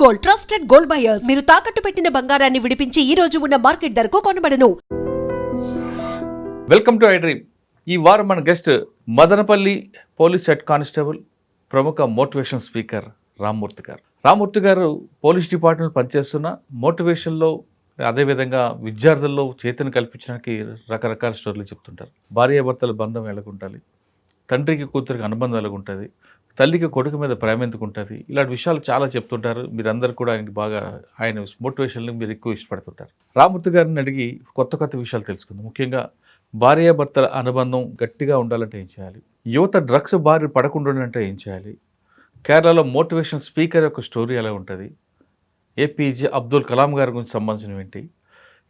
Gold, trusted gold buyers. మీరు తాకట్టు పెట్టిన బంగారాన్ని విడిపించి ఈ రోజు ఉన్న మార్కెట్ ధరకు కొనబడను. Welcome to I dream. ఈ వారం మన guest Madanapalle police head constable, ప్రముఖ మోటివేషన్ స్పీకర్ రామ్మూర్తి గారు. రామ్మూర్తి గారు పోలీస్ డిపార్ట్మెంట్ పనిచేస్తున్న మోటివేషన్లో, అదేవిధంగా విద్యార్థుల్లో చైతన్యం కల్పించడానికి రకరకాల స్టోరీలు చెప్తుంటారు. భార్యాభర్తల బంధం ఎలాగుండాలి, తండ్రికి కూతురికి అనుబంధం ఎలాగుంటుంది, తల్లికి కొడుకు మీద ప్రేమ ఎందుకు ఉంటుంది, ఇలాంటి విషయాలు చాలా చెప్తుంటారు. మీరందరూ కూడా ఆయనకి బాగా, ఆయన మోటివేషన్లు మీరు ఎక్కువ ఇష్టపడుతుంటారు. రామ్మూర్తి గారిని అడిగి కొత్త కొత్త విషయాలు తెలుసుకుందాం. ముఖ్యంగా భార్యాభర్తల అనుబంధం గట్టిగా ఉండాలంటే ఏం చేయాలి, యువత డ్రగ్స్ బారి పడకుండా ఉండాలంటే ఏం చేయాలి, కేరళలో మోటివేషన్ స్పీకర్ యొక్క స్టోరీ ఎలా ఉంటుంది, ఏపీజే అబ్దుల్ కలాం గారి గురించి సంబంధించినవి ఏంటి,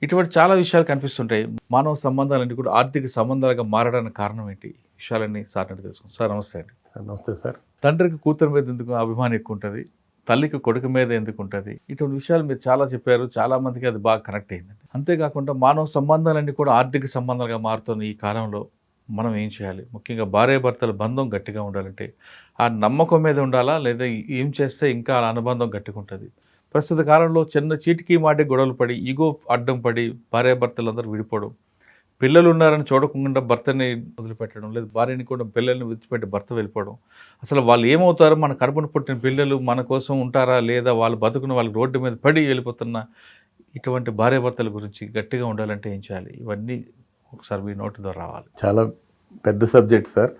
ఇటువంటి చాలా విషయాలు కనిపిస్తుంటాయి. మానవ సంబంధాలన్నీ కూడా ఆర్థిక సంబంధాలుగా మారడానికి కారణం ఏంటి, విషయాలన్నీ సార్ అంటే తెలుసుకుంటాం. సార్ నమస్తే అండి. సార్ నమస్తే సార్. తండ్రికి కూతురు మీద ఎందుకు అభిమానం ఎక్కువ ఉంటుంది, తల్లికి కొడుకు మీద ఎందుకు ఉంటుంది, ఇటువంటి విషయాలు మీరు చాలా చెప్పారు. చాలామందికి అది బాగా కనెక్ట్ అయిందండి. అంతేకాకుండా మానవ సంబంధాలన్నీ కూడా ఆర్థిక సంబంధాలుగా మారుతున్న ఈ కాలంలో మనం ఏం చేయాలి, ముఖ్యంగా భార్యాభర్తల బంధం గట్టిగా ఉండాలంటే ఆ నమ్మకం మీద ఉండాలా, లేదా ఏం చేస్తే ఇంకా ఆ అనుబంధం గట్టిగా ఉంటుంది. ప్రస్తుత కాలంలో చిన్న చీటికి మాటే గొడవలు పడి, ఈగో అడ్డం పడి భార్యాభర్తలు అందరూ విడిపోవడం, పిల్లలు ఉన్నారని చూడకుండా భర్తని వదిలిపెట్టడం, లేదా భార్యని కూడా పిల్లల్ని విడిచిపెట్టి భర్త వెళ్ళిపోవడం. అసలు వాళ్ళు ఏమవుతారో, మన కడుపున పుట్టిన పిల్లలు మన కోసం ఉంటారా లేదా, వాళ్ళు బతుకుని వాళ్ళకి రోడ్డు మీద పడి వెళ్ళిపోతున్న ఇటువంటి భార్యాభర్తల గురించి గట్టిగా ఉండాలంటే ఏం చేయాలి, ఇవన్నీ ఒకసారి మీ నోటి ద్వారా రావాలి. చాలా పెద్ద సబ్జెక్ట్ సార్.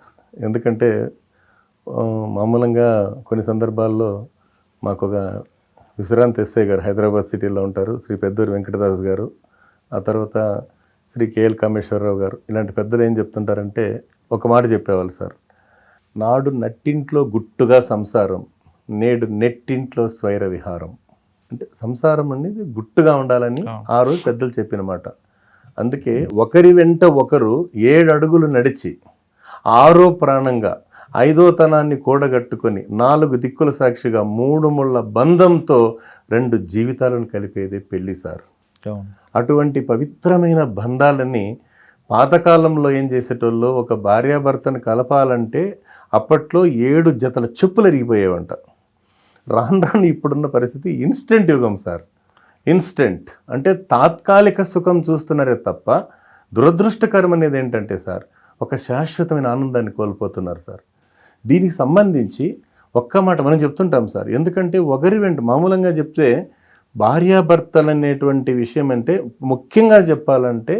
ఎందుకంటే మామూలుగా కొన్ని సందర్భాల్లో మాకు ఒక విశ్రాంతి ఎస్ఐ గారు హైదరాబాద్ సిటీలో ఉంటారు, శ్రీ పెద్దూరి వెంకటదాస్ గారు, ఆ తర్వాత శ్రీ కేఎల్ కామేశ్వరరావు గారు, ఇలాంటి పెద్దలు ఏం చెప్తుంటారంటే ఒక మాట చెప్పేవాళ్ళు సార్, నాడు నట్టింట్లో గుట్టుగా సంసారం, నేడు నెట్టింట్లో స్వైర విహారం. అంటే సంసారం అనేది గుట్టుగా ఉండాలని ఆ రోజు పెద్దలు చెప్పిన మాట. అందుకే ఒకరి వెంట ఒకరు 7 అడుగులు నడిచి 6వ ప్రాణంగా 5వ తనాన్ని కూడగట్టుకొని 4 దిక్కుల సాక్షిగా 3 ముళ్ళ బంధంతో 2 జీవితాలను కలిపేది పెళ్లి సార్. అటువంటి పవిత్రమైన బంధాలని పాతకాలంలో ఏం చేసేటోళ్ళు, ఒక భార్యాభర్తను కలపాలంటే అప్పట్లో 7 జతల చెప్పులు ఎరిగిపోయేవంట. రాను రాను ఇప్పుడున్న పరిస్థితి ఇన్స్టెంట్ యుగం సార్. ఇన్స్టెంట్ అంటే తాత్కాలిక సుఖం చూస్తున్నారే తప్ప, దురదృష్టకరం అనేది ఏంటంటే సార్, ఒక శాశ్వతమైన ఆనందాన్ని కోల్పోతున్నారు సార్. దీనికి సంబంధించి ఒక్క మాట మనం చెప్తుంటాం సార్. ఎందుకంటే ఒకరి వెంట మామూలుగా చెప్తే భార్యాభర్తలు అనేటువంటి విషయం అంటే, ముఖ్యంగా చెప్పాలంటే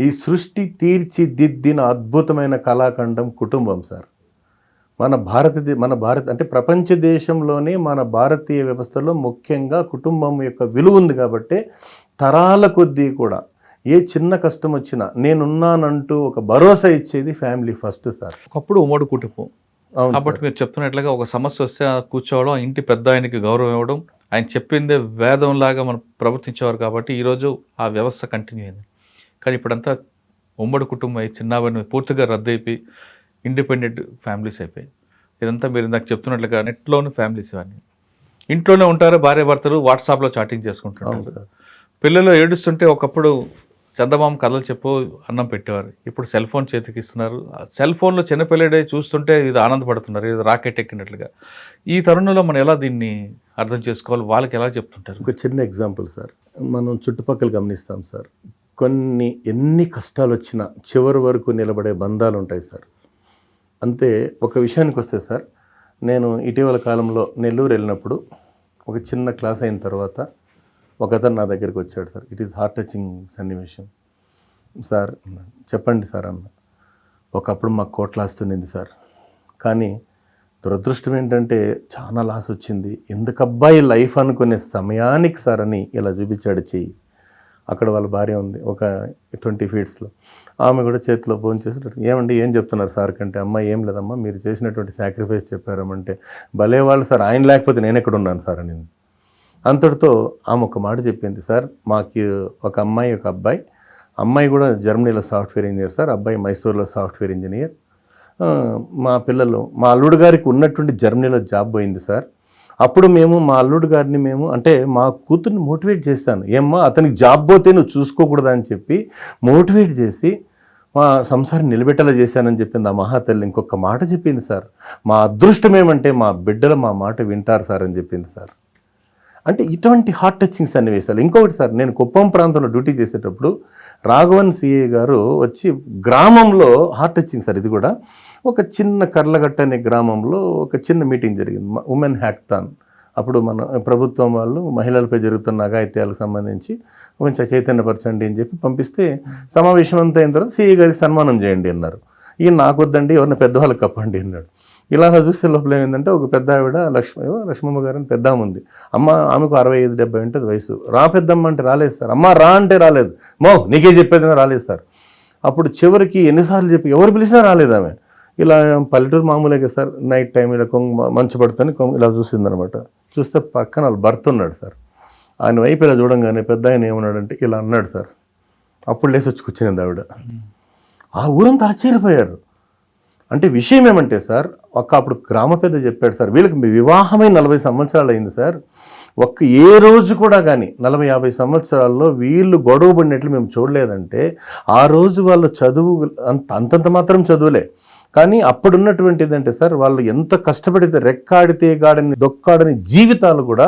ఈ సృష్టి తీర్చిదిద్దిన అద్భుతమైన కళాఖండం కుటుంబం సార్. మన భారత అంటే ప్రపంచ దేశంలోనే మన భారతీయ వ్యవస్థలో ముఖ్యంగా కుటుంబం యొక్క విలువ ఉంది. కాబట్టి తరాల కొద్దీ కూడా ఏ చిన్న కష్టం వచ్చినా నేనున్నానంటూ ఒక భరోసా ఇచ్చేది ఫ్యామిలీ ఫస్ట్ సార్. ఒకప్పుడు ఉమ్మడి కుటుంబం కాబట్టి మీరు చెప్తున్నట్లుగా ఒక సమస్య వస్తే కూర్చోవడం, ఇంటి పెద్ద ఆయనకి గౌరవం ఇవ్వడం, ఆయన చెప్పిందే వేదంలాగా మనం ప్రవర్తించేవారు. కాబట్టి ఈరోజు ఆ వ్యవస్థ కంటిన్యూ అయింది. కానీ ఇప్పుడంతా ఉమ్మడి కుటుంబం అయి చిన్నవన్నీ పూర్తిగా రద్దయిపోయి ఇండిపెండెంట్ ఫ్యామిలీస్ అయిపోయి, ఇదంతా మీరు ఇందాక చెప్తున్నట్లుగా నెట్లోని ఫ్యామిలీస్ ఇవన్నీ ఇంట్లోనే ఉంటారు. భార్యాభర్తలు వాట్సాప్లో చాటింగ్ చేసుకుంటారు. పిల్లలు ఏడుస్తుంటే ఒకప్పుడు చందమామ కథలు చెప్పు అన్నం పెట్టేవారు, ఇప్పుడు సెల్ ఫోన్ చేతికి ఇస్తున్నారు. సెల్ ఫోన్లో చిన్నపిల్లడే చూస్తుంటే ఇది ఆనందపడుతున్నారు, ఇది రాకెట్ ఎక్కినట్లుగా. ఈ తరుణంలో మనం ఎలా దీన్ని అర్థం చేసుకోవాలి, వాళ్ళకి ఎలా చెప్తుంటారు? ఒక చిన్న ఎగ్జాంపుల్ సార్, మనం చుట్టుపక్కల గమనిస్తాం సార్, ఎన్ని కష్టాలు వచ్చినా చివరి వరకు నిలబడే బంధాలు ఉంటాయి సార్. అంతే ఒక విషయానికి వస్తే సార్, నేను ఇటీవల కాలంలో నెల్లూరు వెళ్ళినప్పుడు ఒక చిన్న క్లాస్ అయిన తర్వాత ఒకతను నా దగ్గరికి వచ్చాడు sir. It is heart touching సన్నివేశం సార్. చెప్పండి సార్ అన్న, ఒకప్పుడు మాకు కోట్ల ఆస్తి ఉంది సార్, కానీ దురదృష్టం ఏంటంటే చాలా లాస్ వచ్చింది. ఎందుకబ్బాయి లైఫ్ అనుకునే సమయానికి సార్ అని ఇలా చూపించాడు చెయ్యి. అక్కడ వాళ్ళ భార్య ఉంది ఒక 20 ఫీట్స్లో, ఆమె కూడా చేతిలో ఫోన్ చేసి, ఏమండి ఏం చెప్తున్నారు సార్ కంటే, అమ్మ ఏం లేదమ్మా మీరు చేసినటువంటి సాక్రిఫైస్ చెప్పారమంటే, భలే వాళ్ళు సార్, ఆయన లేకపోతే నేను ఎక్కడ ఉన్నాను సార్ అని. అంతటితో ఆమె ఒక మాట చెప్పింది, సార్ మాకు ఒక అమ్మాయి ఒక అబ్బాయి, అమ్మాయి కూడా జర్మనీలో సాఫ్ట్వేర్ ఇంజనీర్ సార్, అబ్బాయి మైసూర్లో సాఫ్ట్వేర్ ఇంజనీర్. మా పిల్లలు, మా అల్లుడు గారికి ఉన్నటువంటి జర్మనీలో జాబ్ పోయింది సార్. అప్పుడు మేము మా అల్లుడు గారిని అంటే మా కూతుర్ని మోటివేట్ చేశాను, ఏమ్మా అతనికి జాబ్ పోతే నువ్వు చూసుకోకూడదా అని చెప్పి మోటివేట్ చేసి మా సంసారం నిలబెట్టేలా చేశానని చెప్పింది ఆ మహాతల్లి. ఇంకొక మాట చెప్పింది సార్, మా అదృష్టం ఏమంటే మా బిడ్డలు మా మాట వింటారు సార్ అని చెప్పింది సార్. అంటే ఇటువంటి హార్ట్ టచింగ్ సన్నివేశాలు. ఇంకొకటి సార్, నేను కుప్పం ప్రాంతంలో డ్యూటీ చేసేటప్పుడు రాఘవన్ సిఏ గారు వచ్చి గ్రామంలో హార్ట్ టచింగ్ సార్, ఇది కూడా ఒక చిన్న కర్లగట్ట అనే గ్రామంలో ఒక చిన్న మీటింగ్ జరిగింది, ఉమెన్ హ్యాక్థాన్. అప్పుడు మన ప్రభుత్వం వాళ్ళు మహిళలపై జరుగుతున్న అఘాయిత్యాలకు సంబంధించి కొంచెం చైతన్యపరచండి అని చెప్పి పంపిస్తే, సమావేశం అంతా అయిన తర్వాత సిఏ గారికి సన్మానం చేయండి అన్నారు. ఈయన నాకు వద్దండి, ఎవరిని పెద్దవాళ్ళకి కప్పండి అన్నాడు. ఇలా చూస్తే లోపల ఏమైందంటే, ఒక పెద్ద ఆవిడ లక్ష్మమ్మ గారు అని పెద్ద ఉంది, అమ్మ ఆమెకు 65-70 ఉంటుంది వయసు. రా పెద్దమ్మ అంటే రాలేదు సార్, అమ్మ రా అంటే రాలేదు, నీకే చెప్పేది రాలేదు సార్. అప్పుడు చివరికి ఎన్నిసార్లు చెప్పి ఎవరు పిలిచినా రాలేదు ఆమె. ఇలా పల్లెటూరు మామూలుగా సార్, నైట్ టైం ఇలా మంచు పడుతుంది, ఇలా చూసిందనమాట. చూస్తే పక్కన వాళ్ళు భర్త ఉన్నాడు సార్. ఆయన వైపు ఇలా చూడంగానే పెద్ద ఆయన ఏమన్నాడంటే ఇలా అన్నాడు సార్. అప్పుడు లేసి వచ్చి కూర్చునింది ఆవిడ. ఆ ఊరంతా ఆశ్చర్యపోయారు. అంటే విషయం ఏమంటే సార్, అప్పుడు గ్రామ పెద్ద చెప్పాడు సార్, వీళ్ళకి వివాహమై 40 సంవత్సరాలు అయింది సార్, ఏ రోజు కూడా కానీ 40-50 సంవత్సరాల్లో వీళ్ళు గొడవ పడినట్లు మేము చూడలేదంటే, ఆ రోజు వాళ్ళు చదువు అంతంత మాత్రం చదువులే, కానీ అప్పుడున్నటువంటి ఏంటంటే సార్, వాళ్ళు ఎంత కష్టపడితే రెక్కాడితే గాడని దొక్కాడని జీవితాలు కూడా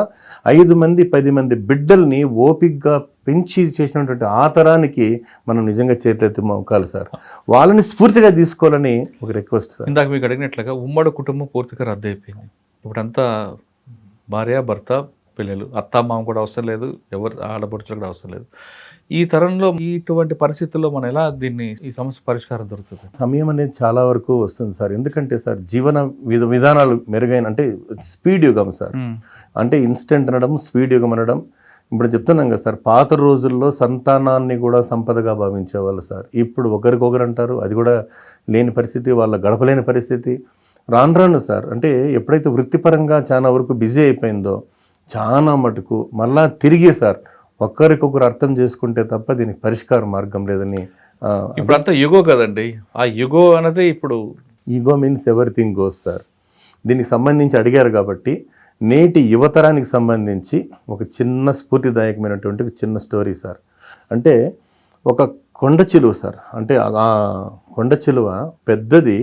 5 మంది 10 మంది బిడ్డల్ని ఓపికగా పెంచి చేసినటువంటి ఆ తరానికి మనం నిజంగా చేతులెత్తి మొక్కాలి సార్. వాళ్ళని స్ఫూర్తిగా తీసుకోవాలని ఒక రిక్వెస్ట్ సార్. ఇందాక మీకు అడిగినట్లుగా ఉమ్మడి కుటుంబం పూర్తిగా రద్దు అయిపోయింది. ఇప్పుడంతా భార్య భర్త పిల్లలు, అత్తామామ కూడా అవసరం లేదు, ఎవరు ఆడపడుచులు కూడా అవసరం లేదు. ఈ తరంలో ఇటువంటి పరిస్థితుల్లో మనం ఎలా ఈ సమస్య పరిష్కారం దొరుకుతుంది? సమయం అనేది చాలా వరకు వస్తుంది సార్. ఎందుకంటే సార్, జీవన విధానాలు మెరుగైన, అంటే స్పీడ్ యుగం సార్. అంటే ఇన్స్టెంట్ అనడం, స్పీడ్ యుగం అనడం. ఇప్పుడు చెప్తున్నాం కదా సార్, పాత రోజుల్లో సంతానాన్ని కూడా సంపదగా భావించేవాళ్ళు సార్. ఇప్పుడు ఒకరికొకరు అంటారు, అది కూడా లేని పరిస్థితి, వాళ్ళ గడపలేని పరిస్థితి. రాను సార్, అంటే ఎప్పుడైతే వృత్తిపరంగా చాలా వరకు బిజీ అయిపోయిందో, చాలా మటుకు మళ్ళా తిరిగి సార్ ఒక్కరికొకరు అర్థం చేసుకుంటే తప్ప దీనికి పరిష్కార మార్గం లేదని. ఇప్పుడంతా యుగో కదండి, ఆ యుగో అనేది ఇప్పుడు ego means everything goes sir. దీనికి సంబంధించి అడిగారు కాబట్టి నేటి యువతరానికి సంబంధించి ఒక చిన్న స్ఫూర్తిదాయకమైనటువంటి ఒక చిన్న స్టోరీ సార్. అంటే ఒక కొండ చిలువ సార్, అంటే ఆ కొండ చిలువ పెద్దది,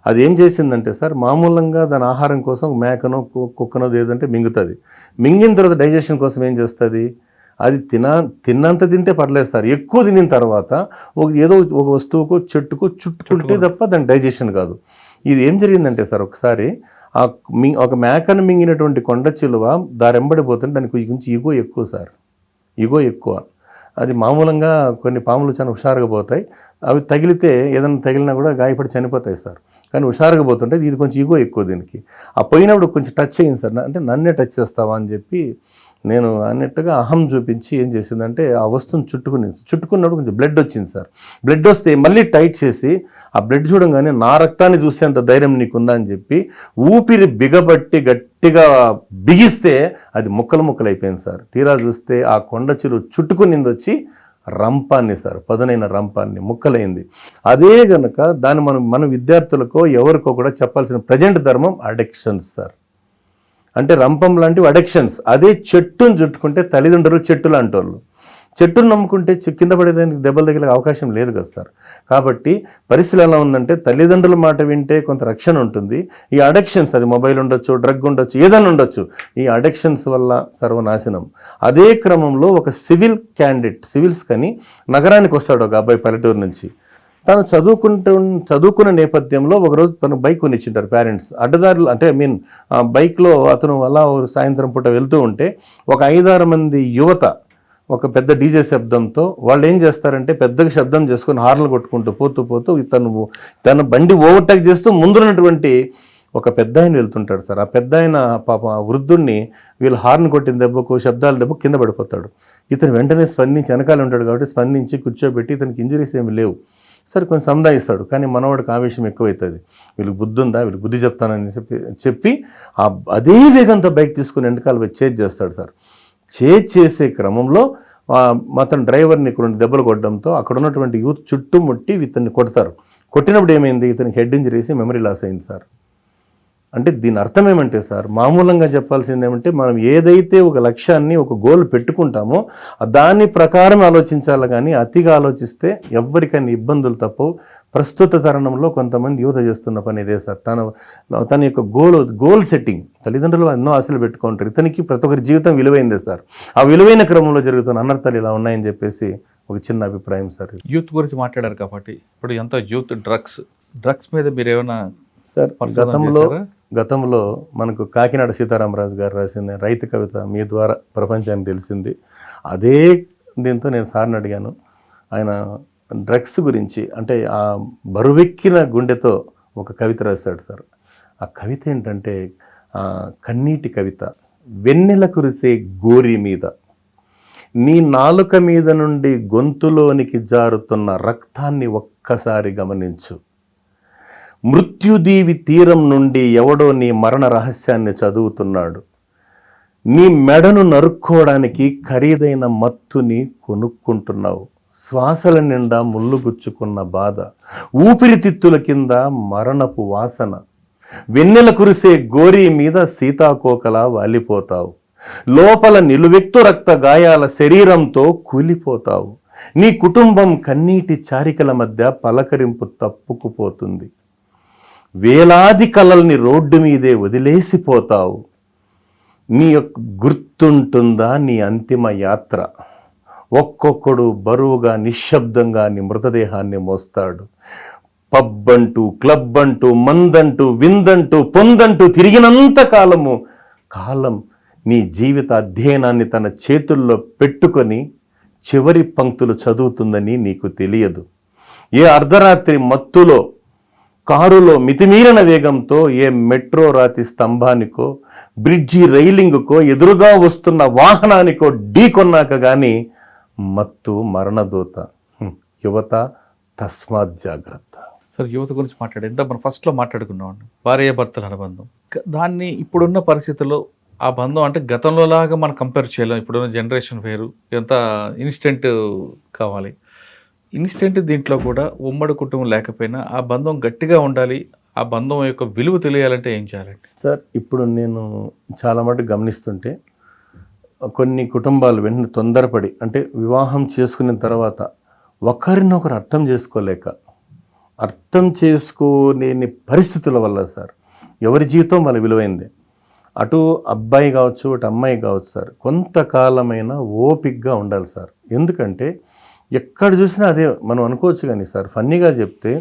అది ఏం చేసిందంటే సార్, మామూలంగా దాని ఆహారం కోసం మేకనో కుక్కనో ఏదంటే మింగుతుంది. మింగిన తర్వాత డైజెషన్ కోసం ఏం చేస్తుంది, అది తిన్నంత తింటే పర్లేదు సార్, ఎక్కువ తినిన తర్వాత ఏదో ఒక వస్తువుకు చెట్టుకు చుట్టుకుంటే తప్ప దాని డైజెషన్ కాదు. ఇది ఏం జరిగిందంటే సార్, ఒకసారి ఒక మేకను మింగినటువంటి కొండ చిలువ దారెంబడిపోతుంటే దానికి కొంచెం ఈగో ఎక్కువ సార్, ఈగో ఎక్కువ. అది మామూలుగా కొన్ని పాములు చాలా హుషారుగా పోతాయి, అవి తగిలితే ఏదైనా తగిలినా కూడా గాయపడి చనిపోతాయి సార్. కానీ హుషారుగా పోతుంటే ఇది కొంచెం ఈగో ఎక్కువ దీనికి. ఆ పోయినప్పుడు కొంచెం టచ్ అయ్యింది సార్, అంటే నన్నే టచ్ చేస్తావా అని చెప్పి నేను అన్నట్టుగా అహం చూపించి ఏం చేసిందంటే, ఆ వస్తువుని చుట్టుకున్నప్పుడు కొంచెం బ్లడ్ వచ్చింది సార్. బ్లడ్ వస్తే మళ్ళీ టైట్ చేసి, ఆ బ్లడ్ చూడంగానే నా రక్తాన్ని చూసేంత ధైర్యం నీకుందా అని చెప్పి ఊపిరి బిగబట్టి గట్టిగా బిగిస్తే అది ముక్కలు అయిపోయింది సార్. తీరా చూస్తే ఆ కొండ చిలువ చుట్టుకునింది వచ్చి రంపాన్ని సార్, పదునైన రంపాన్ని, ముక్కలైంది. అదే గనక దాన్ని మన విద్యార్థులకో ఎవరికో కూడా చెప్పాల్సిన ప్రజెంట్ ధర్మం అడిక్షన్స్ సార్. అంటే రంపం లాంటివి అడిక్షన్స్. అదే చెట్టును చుట్టుకుంటే తల్లిదండ్రులు చెట్టులు అంటోళ్ళు, చెట్టును నమ్ముకుంటే కింద పడేదానికి దెబ్బలు తగిలే అవకాశం లేదు కదా సార్. కాబట్టి పరిస్థితి ఎలా ఉందంటే, తల్లిదండ్రుల మాట వింటే కొంత రక్షణ ఉంటుంది. ఈ అడిక్షన్స్, అది మొబైల్ ఉండొచ్చు, డ్రగ్ ఉండొచ్చు, ఏదైనా ఉండొచ్చు, ఈ అడిక్షన్స్ వల్ల సర్వనాశనం. అదే క్రమంలో ఒక సివిల్స్ కని నగరానికి వస్తాడు ఒక అబ్బాయి పల్లెటూరు నుంచి. తను చదువుకున్న నేపథ్యంలో ఒకరోజు తను బైక్ కొనిచ్చింటారు పేరెంట్స్. అడ్డదారులు అంటే బైక్లో అతను అలా సాయంత్రం పూట వెళ్తూ ఉంటే ఒక 5-6 మంది యువత ఒక పెద్ద డీజే శబ్దంతో వాళ్ళు ఏం చేస్తారంటే, పెద్దగా శబ్దం చేసుకొని హార్న్లు కొట్టుకుంటూ పోతూ తన బండి ఓవర్టేక్ చేస్తూ ముందున్నటువంటి ఒక పెద్ద ఆయన వెళ్తుంటాడు సార్. ఆ పెద్ద ఆయన పాప వృద్ధుడిని వీళ్ళు హార్న్ కొట్టిన దెబ్బకు, శబ్దాల దెబ్బకు కింద పడిపోతాడు. ఇతను వెంటనే స్పందించి, వెనకాల ఉంటాడు కాబట్టి స్పందించి కూర్చోబెట్టి, ఇతనికి ఇంజరీస్ ఏమి లేవు సరే కొంచెం సంధాయిస్తాడు. కానీ మనవాడికి ఆవేశం ఎక్కువవుతుంది, వీళ్ళకి బుద్ధి ఉందా, వీళ్ళకి బుద్ధి చెప్తానని చెప్పి అదే వేగంతో బైక్ తీసుకుని వెనకాల చేజ్ చేస్తాడు సార్. చేజ్ చేసే క్రమంలో అతను డ్రైవర్ని 2 దెబ్బలు కొట్టడంతో అక్కడ ఉన్నటువంటి యూత్ చుట్టుముట్టి ఇతన్ని కొడతారు. కొట్టినప్పుడు ఏమైంది, ఇతనికి హెడ్ ఇంజరీస్, మెమరీ లాస్ అయింది సార్. అంటే దీని అర్థం ఏమంటే సార్, మామూలంగా చెప్పాల్సింది ఏమంటే, మనం ఏదైతే ఒక లక్ష్యాన్ని, ఒక గోల్ పెట్టుకుంటామో దాని ప్రకారం ఆలోచించాలి. కానీ అతిగా ఆలోచిస్తే ఎవరికైనా ఇబ్బందులు తప్పవు, ప్రస్తుత తరుణంలో కొంతమంది యువత చేస్తున్న పని ఇదే సార్. తన యొక్క గోల్ సెట్టింగ్. తల్లిదండ్రులు ఎన్నో ఆశలు పెట్టుకుంటారు, ఇతనికి ప్రతి ఒక్కరి జీవితం విలువైందే సార్. ఆ విలువైన క్రమంలో జరుగుతున్న అనర్థాలు ఇలా ఉన్నాయని చెప్పేసి ఒక చిన్న అభిప్రాయం సార్. యూత్ గురించి మాట్లాడారు కాబట్టి ఇప్పుడు ఎంత యూత్ డ్రగ్స్ మీద మీరు ఏమైనా సార్ గతంలో మనకు కాకినాడ సీతారామరాజు గారు రాసిన రైతు కవిత మీ ద్వారా ప్రపంచానికి తెలిసింది. అదే దీంతో నేను సార్ని అడిగాను. ఆయన డ్రగ్స్ గురించి అంటే ఆ బరువెక్కిన గుండెతో ఒక కవిత రాశాడు సార్. ఆ కవిత ఏంటంటే కన్నీటి కవిత. వెన్నెల కురిసే గోరి మీద, నీ నాలుక మీద నుండి గొంతులోనికి జారుతున్న రక్తాన్ని ఒక్కసారి గమనించు. మృత్యుదీవి తీరం నుండి ఎవడో నీ మరణ రహస్యాన్ని చదువుతున్నాడు. నీ మెడను నరుక్కోవడానికి ఖరీదైన మత్తుని కొనుక్కుంటున్నావు. శ్వాసల నిండా ముళ్ళు గుచ్చుకున్న బాధ, ఊపిరితిత్తుల కింద మరణపు వాసన. వెన్నెల కురిసే గోరీ మీద సీతాకోకలా వాలిపోతావు. లోపల నిలువెత్తు రక్త గాయాల శరీరంతో కూలిపోతావు. నీ కుటుంబం కన్నీటి చారికల మధ్య పలకరింపు తప్పుకుపోతుంది. వేలాది కలల్ని రోడ్డు మీదే వదిలేసిపోతావు. నీ యొక్క గుర్తుంటుందా నీ అంతిమ యాత్ర? ఒక్కొక్కడు బరువుగా నిశ్శబ్దంగా నీ మృతదేహాన్ని మోస్తాడు. పబ్ అంటూ, క్లబ్ అంటూ, మందంటూ, విందంటూ, పొందంటూ తిరిగినంత కాలం నీ జీవిత అధ్యయనాన్ని తన చేతుల్లో పెట్టుకొని చివరి పంక్తులు చదువుతుందని నీకు తెలియదు. ఏ అర్ధరాత్రి మత్తులో కారులో మితిమీరిన వేగంతో ఏ మెట్రో రాతి స్తంభానికో, బ్రిడ్జి రైలింగుకో, ఎదురుగా వస్తున్న వాహనానికో ఢీకొన్నాక కానీ మత్తు మరణదూత. యువత తస్మాత్ జాగ్రత్త. సార్, యువత గురించి మాట్లాడేంత మనం ఫస్ట్లో మాట్లాడుకున్నాం, భార్యాభర్తల అనుబంధం. దాన్ని ఇప్పుడున్న పరిస్థితుల్లో ఆ బంధం అంటే గతంలో లాగా మనం కంపేర్ చేయలేం. ఇప్పుడున్న జనరేషన్ వేరు, ఎంత ఇన్స్టెంట్ కావాలి. ఇన్స్టెంట్ దీంట్లో కూడా ఉమ్మడి కుటుంబం లేకపోయినా ఆ బంధం గట్టిగా ఉండాలి. ఆ బంధం యొక్క విలువ తెలియాలంటే ఏం చేయాలండి? సార్, ఇప్పుడు నేను చాలా మటుకు గమనిస్తుంటే కొన్ని కుటుంబాలు వెంటనే తొందరపడి అంటే వివాహం చేసుకున్న తర్వాత ఒకరినొకరు అర్థం చేసుకోలేని పరిస్థితుల వల్ల సార్ ఎవరి జీవితం వాళ్ళ విలువైంది. అటు అబ్బాయి కావచ్చు, అటు అమ్మాయి కావచ్చు సార్, కొంతకాలమైనా ఓపిక్గా ఉండాలి సార్. ఎందుకంటే ఎక్కడ చూసినా అదే మనం అనుకోవచ్చు కానీ సార్, ఫన్నీగా చెప్తే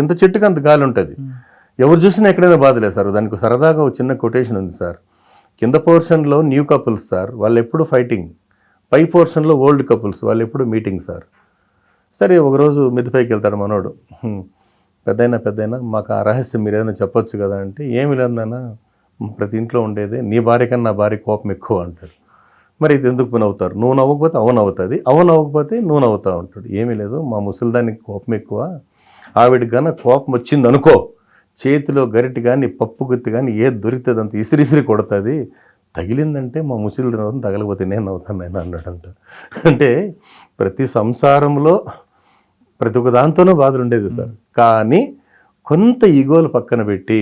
ఎంత చెట్టుకు అంత గాలి ఉంటుంది. ఎవరు చూసినా ఎక్కడైనా బాధలేదు సార్. దానికి సరదాగా ఒక చిన్న కొటేషన్ ఉంది సార్. కింద పోర్షన్లో న్యూ కపుల్స్ సార్, వాళ్ళు ఎప్పుడు ఫైటింగ్. పై పోర్షన్లో ఓల్డ్ కపుల్స్, వాళ్ళు ఎప్పుడు మీటింగ్ సార్. సరే, ఒకరోజు మిద్దెపైకి వెళ్తాడు మనోడు. పెద్దయినా మాకు ఆ రహస్యం మీరు ఏదైనా చెప్పొచ్చు కదా అంటే, ఏమి లేదన్నా ప్రతి ఇంట్లో ఉండేదే, నీ భార్య కన్నా నా భార్య కోపం ఎక్కువ అంటాడు. మరి ఇది ఎందుకు నవ్వుతారు? నువ్వు నవ్వకపోతే అవును అవుతుంది, అవును నవ్వకపోతే నువ్వు నవ్వుతావు అంటాడు. ఏమీ లేదు, మా ముసలిదానికి కోపం ఎక్కువ. ఆవిడికి కన్నా కోపం వచ్చింది అనుకో, చేతిలో గరిటి కానీ పప్పు గుత్తి కానీ ఏది దొరికితే అంత ఇసిరిసిరి కొడుతుంది. తగిలిందంటే మా ముసలి నవ్వుతాను, తగలకపోతే నేను నవ్వుతాను నేను అన్నాడంట. అంటే ప్రతి సంసారంలో ప్రతి ఒక్క దాంతోనూ బాధలు ఉండేది సార్. కానీ కొంత ఈగోలు పక్కన పెట్టి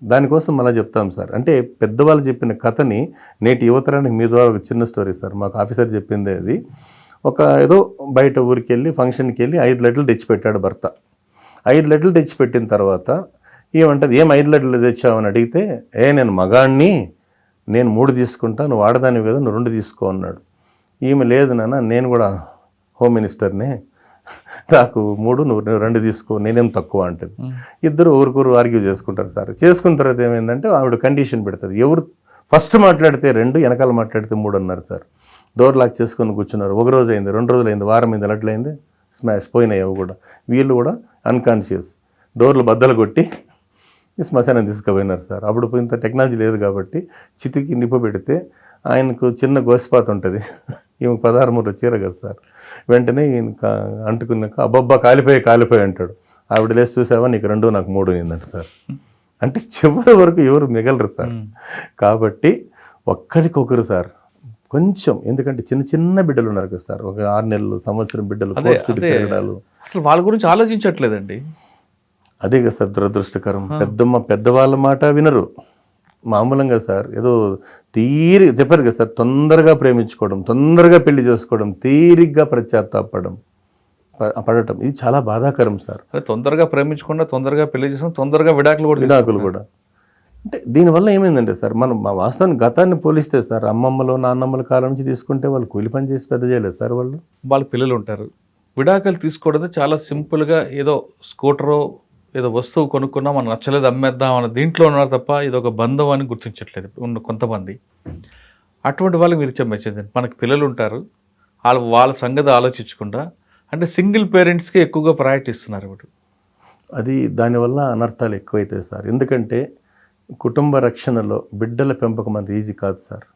దానికోసం మళ్ళీ చెప్తాం సార్. అంటే పెద్దవాళ్ళు చెప్పిన కథని నేటి యువతరానికి మీ ద్వారా ఒక చిన్న స్టోరీ సార్. మాకు ఆఫీసర్ చెప్పిందే అది. ఏదో బయట ఊరికి వెళ్ళి ఫంక్షన్కి వెళ్ళి 5 లడ్లు తెచ్చిపెట్టాడు భర్త. 5 లడ్లు తెచ్చిపెట్టిన తర్వాత ఏమంటది, ఏం 5 లడ్లు తెచ్చావని అడిగితే, నేను మగాణ్ణి, నేను 3 తీసుకుంటా, నువ్వు ఆడదానివి కదా, నువ్వు 2 తీసుకో అన్నాడు. ఈమె లేదు నాన్న, నేను కూడా హోమ్ మినిస్టర్నే, నాకు 3 నువ్వు 2 తీసుకో, నేనేం తక్కువ అంటుంది. ఇద్దరు ఊరుకూరు ఆర్గ్యూ చేసుకుంటారు సార్. చేసుకున్న తర్వాత ఏమైందంటే ఆవిడ కండిషన్ పెడుతుంది. ఎవరు ఫస్ట్ మాట్లాడితే 2, వెనకాల మాట్లాడితే 3 అన్నారు సార్. డోర్ లాక్ చేసుకొని కూర్చున్నారు. 1 రోజు అయింది, 2 రోజులు అయింది, వారం అయింది, లడ్లైంది, స్మాష్ పోయినాయి. అవి కూడా వీళ్ళు కూడా అన్కాన్షియస్ డోర్లు బద్దలు కొట్టి శ్మశానం తీసుకుపోయినారు సార్. అప్పుడు ఇంత టెక్నాలజీ లేదు కాబట్టి చితికి నిప్పు పెడితే ఆయనకు చిన్న గోసిపాత ఉంటుంది, ఈమె 16 మూర చీర కదా సార్. వెంటనే ఈయన అంటుకున్నాక అబ్బబ్బా కాలిపోయి అంటాడు. ఆవిడ లేసి చూసావా, నీకు 2 నాకు 3 అయిందంట సార్. అంటే చివరి వరకు ఎవరు మిగలరు సార్. కాబట్టి ఒక్కరికొకరు సార్ కొంచెం, ఎందుకంటే చిన్న బిడ్డలు ఉన్నారు కదా సార్, ఒక 6 నెలలు సంవత్సరం బిడ్డలు పెరగడాలు, అసలు వాళ్ళ గురించి ఆలోచించట్లేదండి. అదే కదా సార్ దురదృష్టకరం. పెద్దవాళ్ళ మాట వినరు మామూలంగా సార్. ఏదో చెప్పారు కదా సార్, తొందరగా ప్రేమించుకోవడం, తొందరగా పెళ్లి చేసుకోవడం, తీరిగ్గా పశ్చాత్తాపడడం, పడటం ఇది చాలా బాధాకరం సార్. అదే తొందరగా ప్రేమించకుండా తొందరగా పెళ్లి చేసుకుని తొందరగా విడాకులు కూడా విడాకులు కూడా అంటే దీనివల్ల ఏమైందంటే సార్, మనం మా వాస్తవాన్ని గతాన్ని పోలిస్తే సార్, అమ్మమ్మలు నాన్నమ్మల కాలం నుంచి తీసుకుంటే వాళ్ళు కూలి పని చేసి పెద్ద చేయలేదు సార్ వాళ్ళు. వాళ్ళ పిల్లలు ఉంటారు. విడాకులు తీసుకోవడం చాలా సింపుల్గా ఏదో స్కూటరో ఏదో వస్తువు కొనుక్కున్నా మనం నచ్చలేదు అమ్మేద్దాం అన్న దీంట్లో ఉన్నారు తప్ప ఇది ఒక బంధం అని గుర్తించట్లేదు ఉన్న కొంతమంది. అటువంటి వాళ్ళకి మీరు ఇచ్చే మెసేజ్ ఏంటి? మనకి పిల్లలు ఉంటారు, వాళ్ళ సంగతి ఆలోచించకుండా అంటే సింగిల్ పేరెంట్స్కి ఎక్కువగా ప్రయారిటీ ఇస్తున్నారు ఇప్పుడు. అది దానివల్ల అనర్థాలు ఎక్కువైతాయి సార్. ఎందుకంటే కుటుంబ రక్షణలో బిడ్డల పెంపకం అంత ఈజీ కాదు సార్.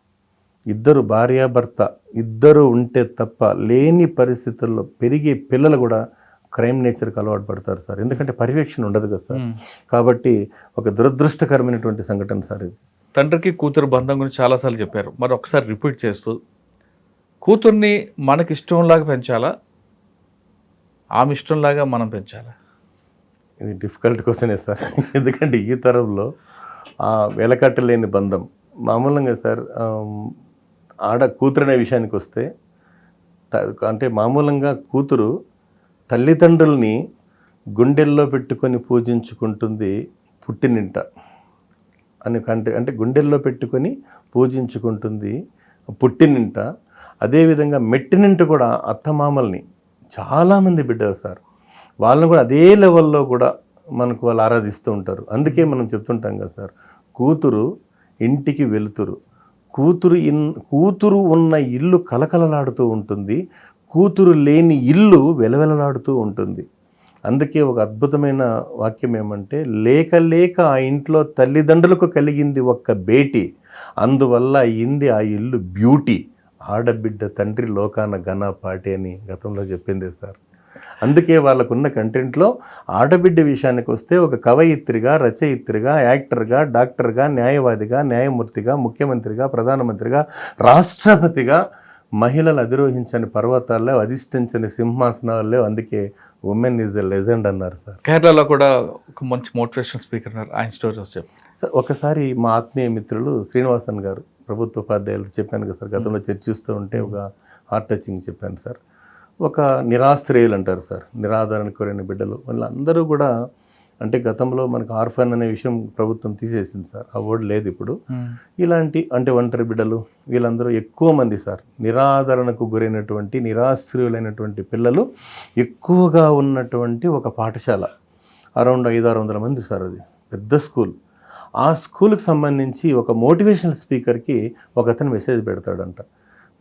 ఇద్దరు భార్యాభర్త ఇద్దరు ఉంటే తప్ప లేని పరిస్థితుల్లో పెరిగే పిల్లలు కూడా క్రైమ్ నేచర్కి అలవాటు పడతారు సార్. ఎందుకంటే పర్యవేక్షణ ఉండదు కదా సార్. కాబట్టి ఒక దురదృష్టకరమైనటువంటి సంఘటన సార్ ఇది. తండ్రికి కూతురు బంధం గురించి చాలాసార్లు చెప్పారు, మరి ఒకసారి రిపీట్ చేస్తూ కూతుర్ని మనకి ఇష్టంలాగా పెంచాలా, ఆమె ఇష్టంలాగా మనం పెంచాలా? ఇది డిఫికల్ట్ క్వశ్చనే సార్. ఎందుకంటే ఈ తరంలో వెలకట్టలేని బంధం మామూలుగా సార్. కూతురు అనే విషయానికి వస్తే అంటే మామూలుగా కూతురు తల్లిదండ్రుల్ని గుండెల్లో పెట్టుకొని పూజించుకుంటుంది పుట్టినింట అంటే గుండెల్లో పెట్టుకొని పూజించుకుంటుంది పుట్టినింట. అదేవిధంగా మెట్టినింట కూడా అత్తమామల్ని చాలామంది బిడ్డలు సార్, వాళ్ళని కూడా అదే లెవెల్లో కూడా మనకు వాళ్ళు ఆరాధిస్తూ ఉంటారు. అందుకే మనం చెప్తుంటాం కదా సార్, కూతురు ఇంటికి వెలుతురు, కూతురు ఉన్న ఇల్లు కలకలలాడుతూ ఉంటుంది, కూతురు లేని ఇల్లు వెలవెలలాడుతూ ఉంటుంది. అందుకే ఒక అద్భుతమైన వాక్యం ఏమంటే, లేక లేక ఆ ఇంట్లో తల్లిదండ్రులకు కలిగింది ఒక్క బేటి, అందువల్ల అయింది ఆ ఇల్లు బ్యూటీ, ఆడబిడ్డ తండ్రి లోకాన ఘన పాటి అని గతంలో చెప్పింది సార్. అందుకే వాళ్ళకున్న కంటెంట్లో ఆడబిడ్డ విషయానికి వస్తే ఒక కవయిత్రిగా, రచయిత్రిగా, యాక్టర్గా, డాక్టర్గా, న్యాయవాదిగా, న్యాయమూర్తిగా, ముఖ్యమంత్రిగా, ప్రధానమంత్రిగా, రాష్ట్రపతిగా మహిళలు అధిరోహించని పర్వతాల్లో అధిష్ఠించని సింహాసనాల్లో. అందుకే ఉమెన్ ఈజ్ ఎ లెజెండ్ అన్నారు సార్. కేరళలో కూడా ఒక మంచి మోటివేషన్ స్పీకర్ ఉన్నారు, ఆయన స్టోరీస్ చెప్పారు సార్. ఒకసారి మా ఆత్మీయ మిత్రులు శ్రీనివాసన్ గారు, ప్రభుత్వ ఉపాధ్యాయులు చెప్పాను కదా సార్, గతంలో చర్చిస్తూ ఉంటే ఒక హార్ట్ టచింగ్ చెప్పాను సార్. ఒక నిరాశ్రయులు అంటారు సార్, నిరాదరణ కోరిన బిడ్డలు, వాళ్ళందరూ కూడా అంటే గతంలో మనకు ఆర్ఫన్ అనే విషయం ప్రభుత్వం తీసేసింది సార్, ఆ వర్డ్ లేదు ఇప్పుడు. ఇలాంటి అంటే ఒంటరి బిడ్డలు వీళ్ళందరూ ఎక్కువ మంది సార్, నిరాదరణకు గురైనటువంటి నిరాశ్రయులైనటువంటి పిల్లలు ఎక్కువగా ఉన్నటువంటి ఒక పాఠశాల, అరౌండ్ 500-600 మంది సార్, అది పెద్ద స్కూల్. ఆ స్కూల్కి సంబంధించి ఒక మోటివేషనల్ స్పీకర్కి ఒక అతను మెసేజ్ పెడతాడంట,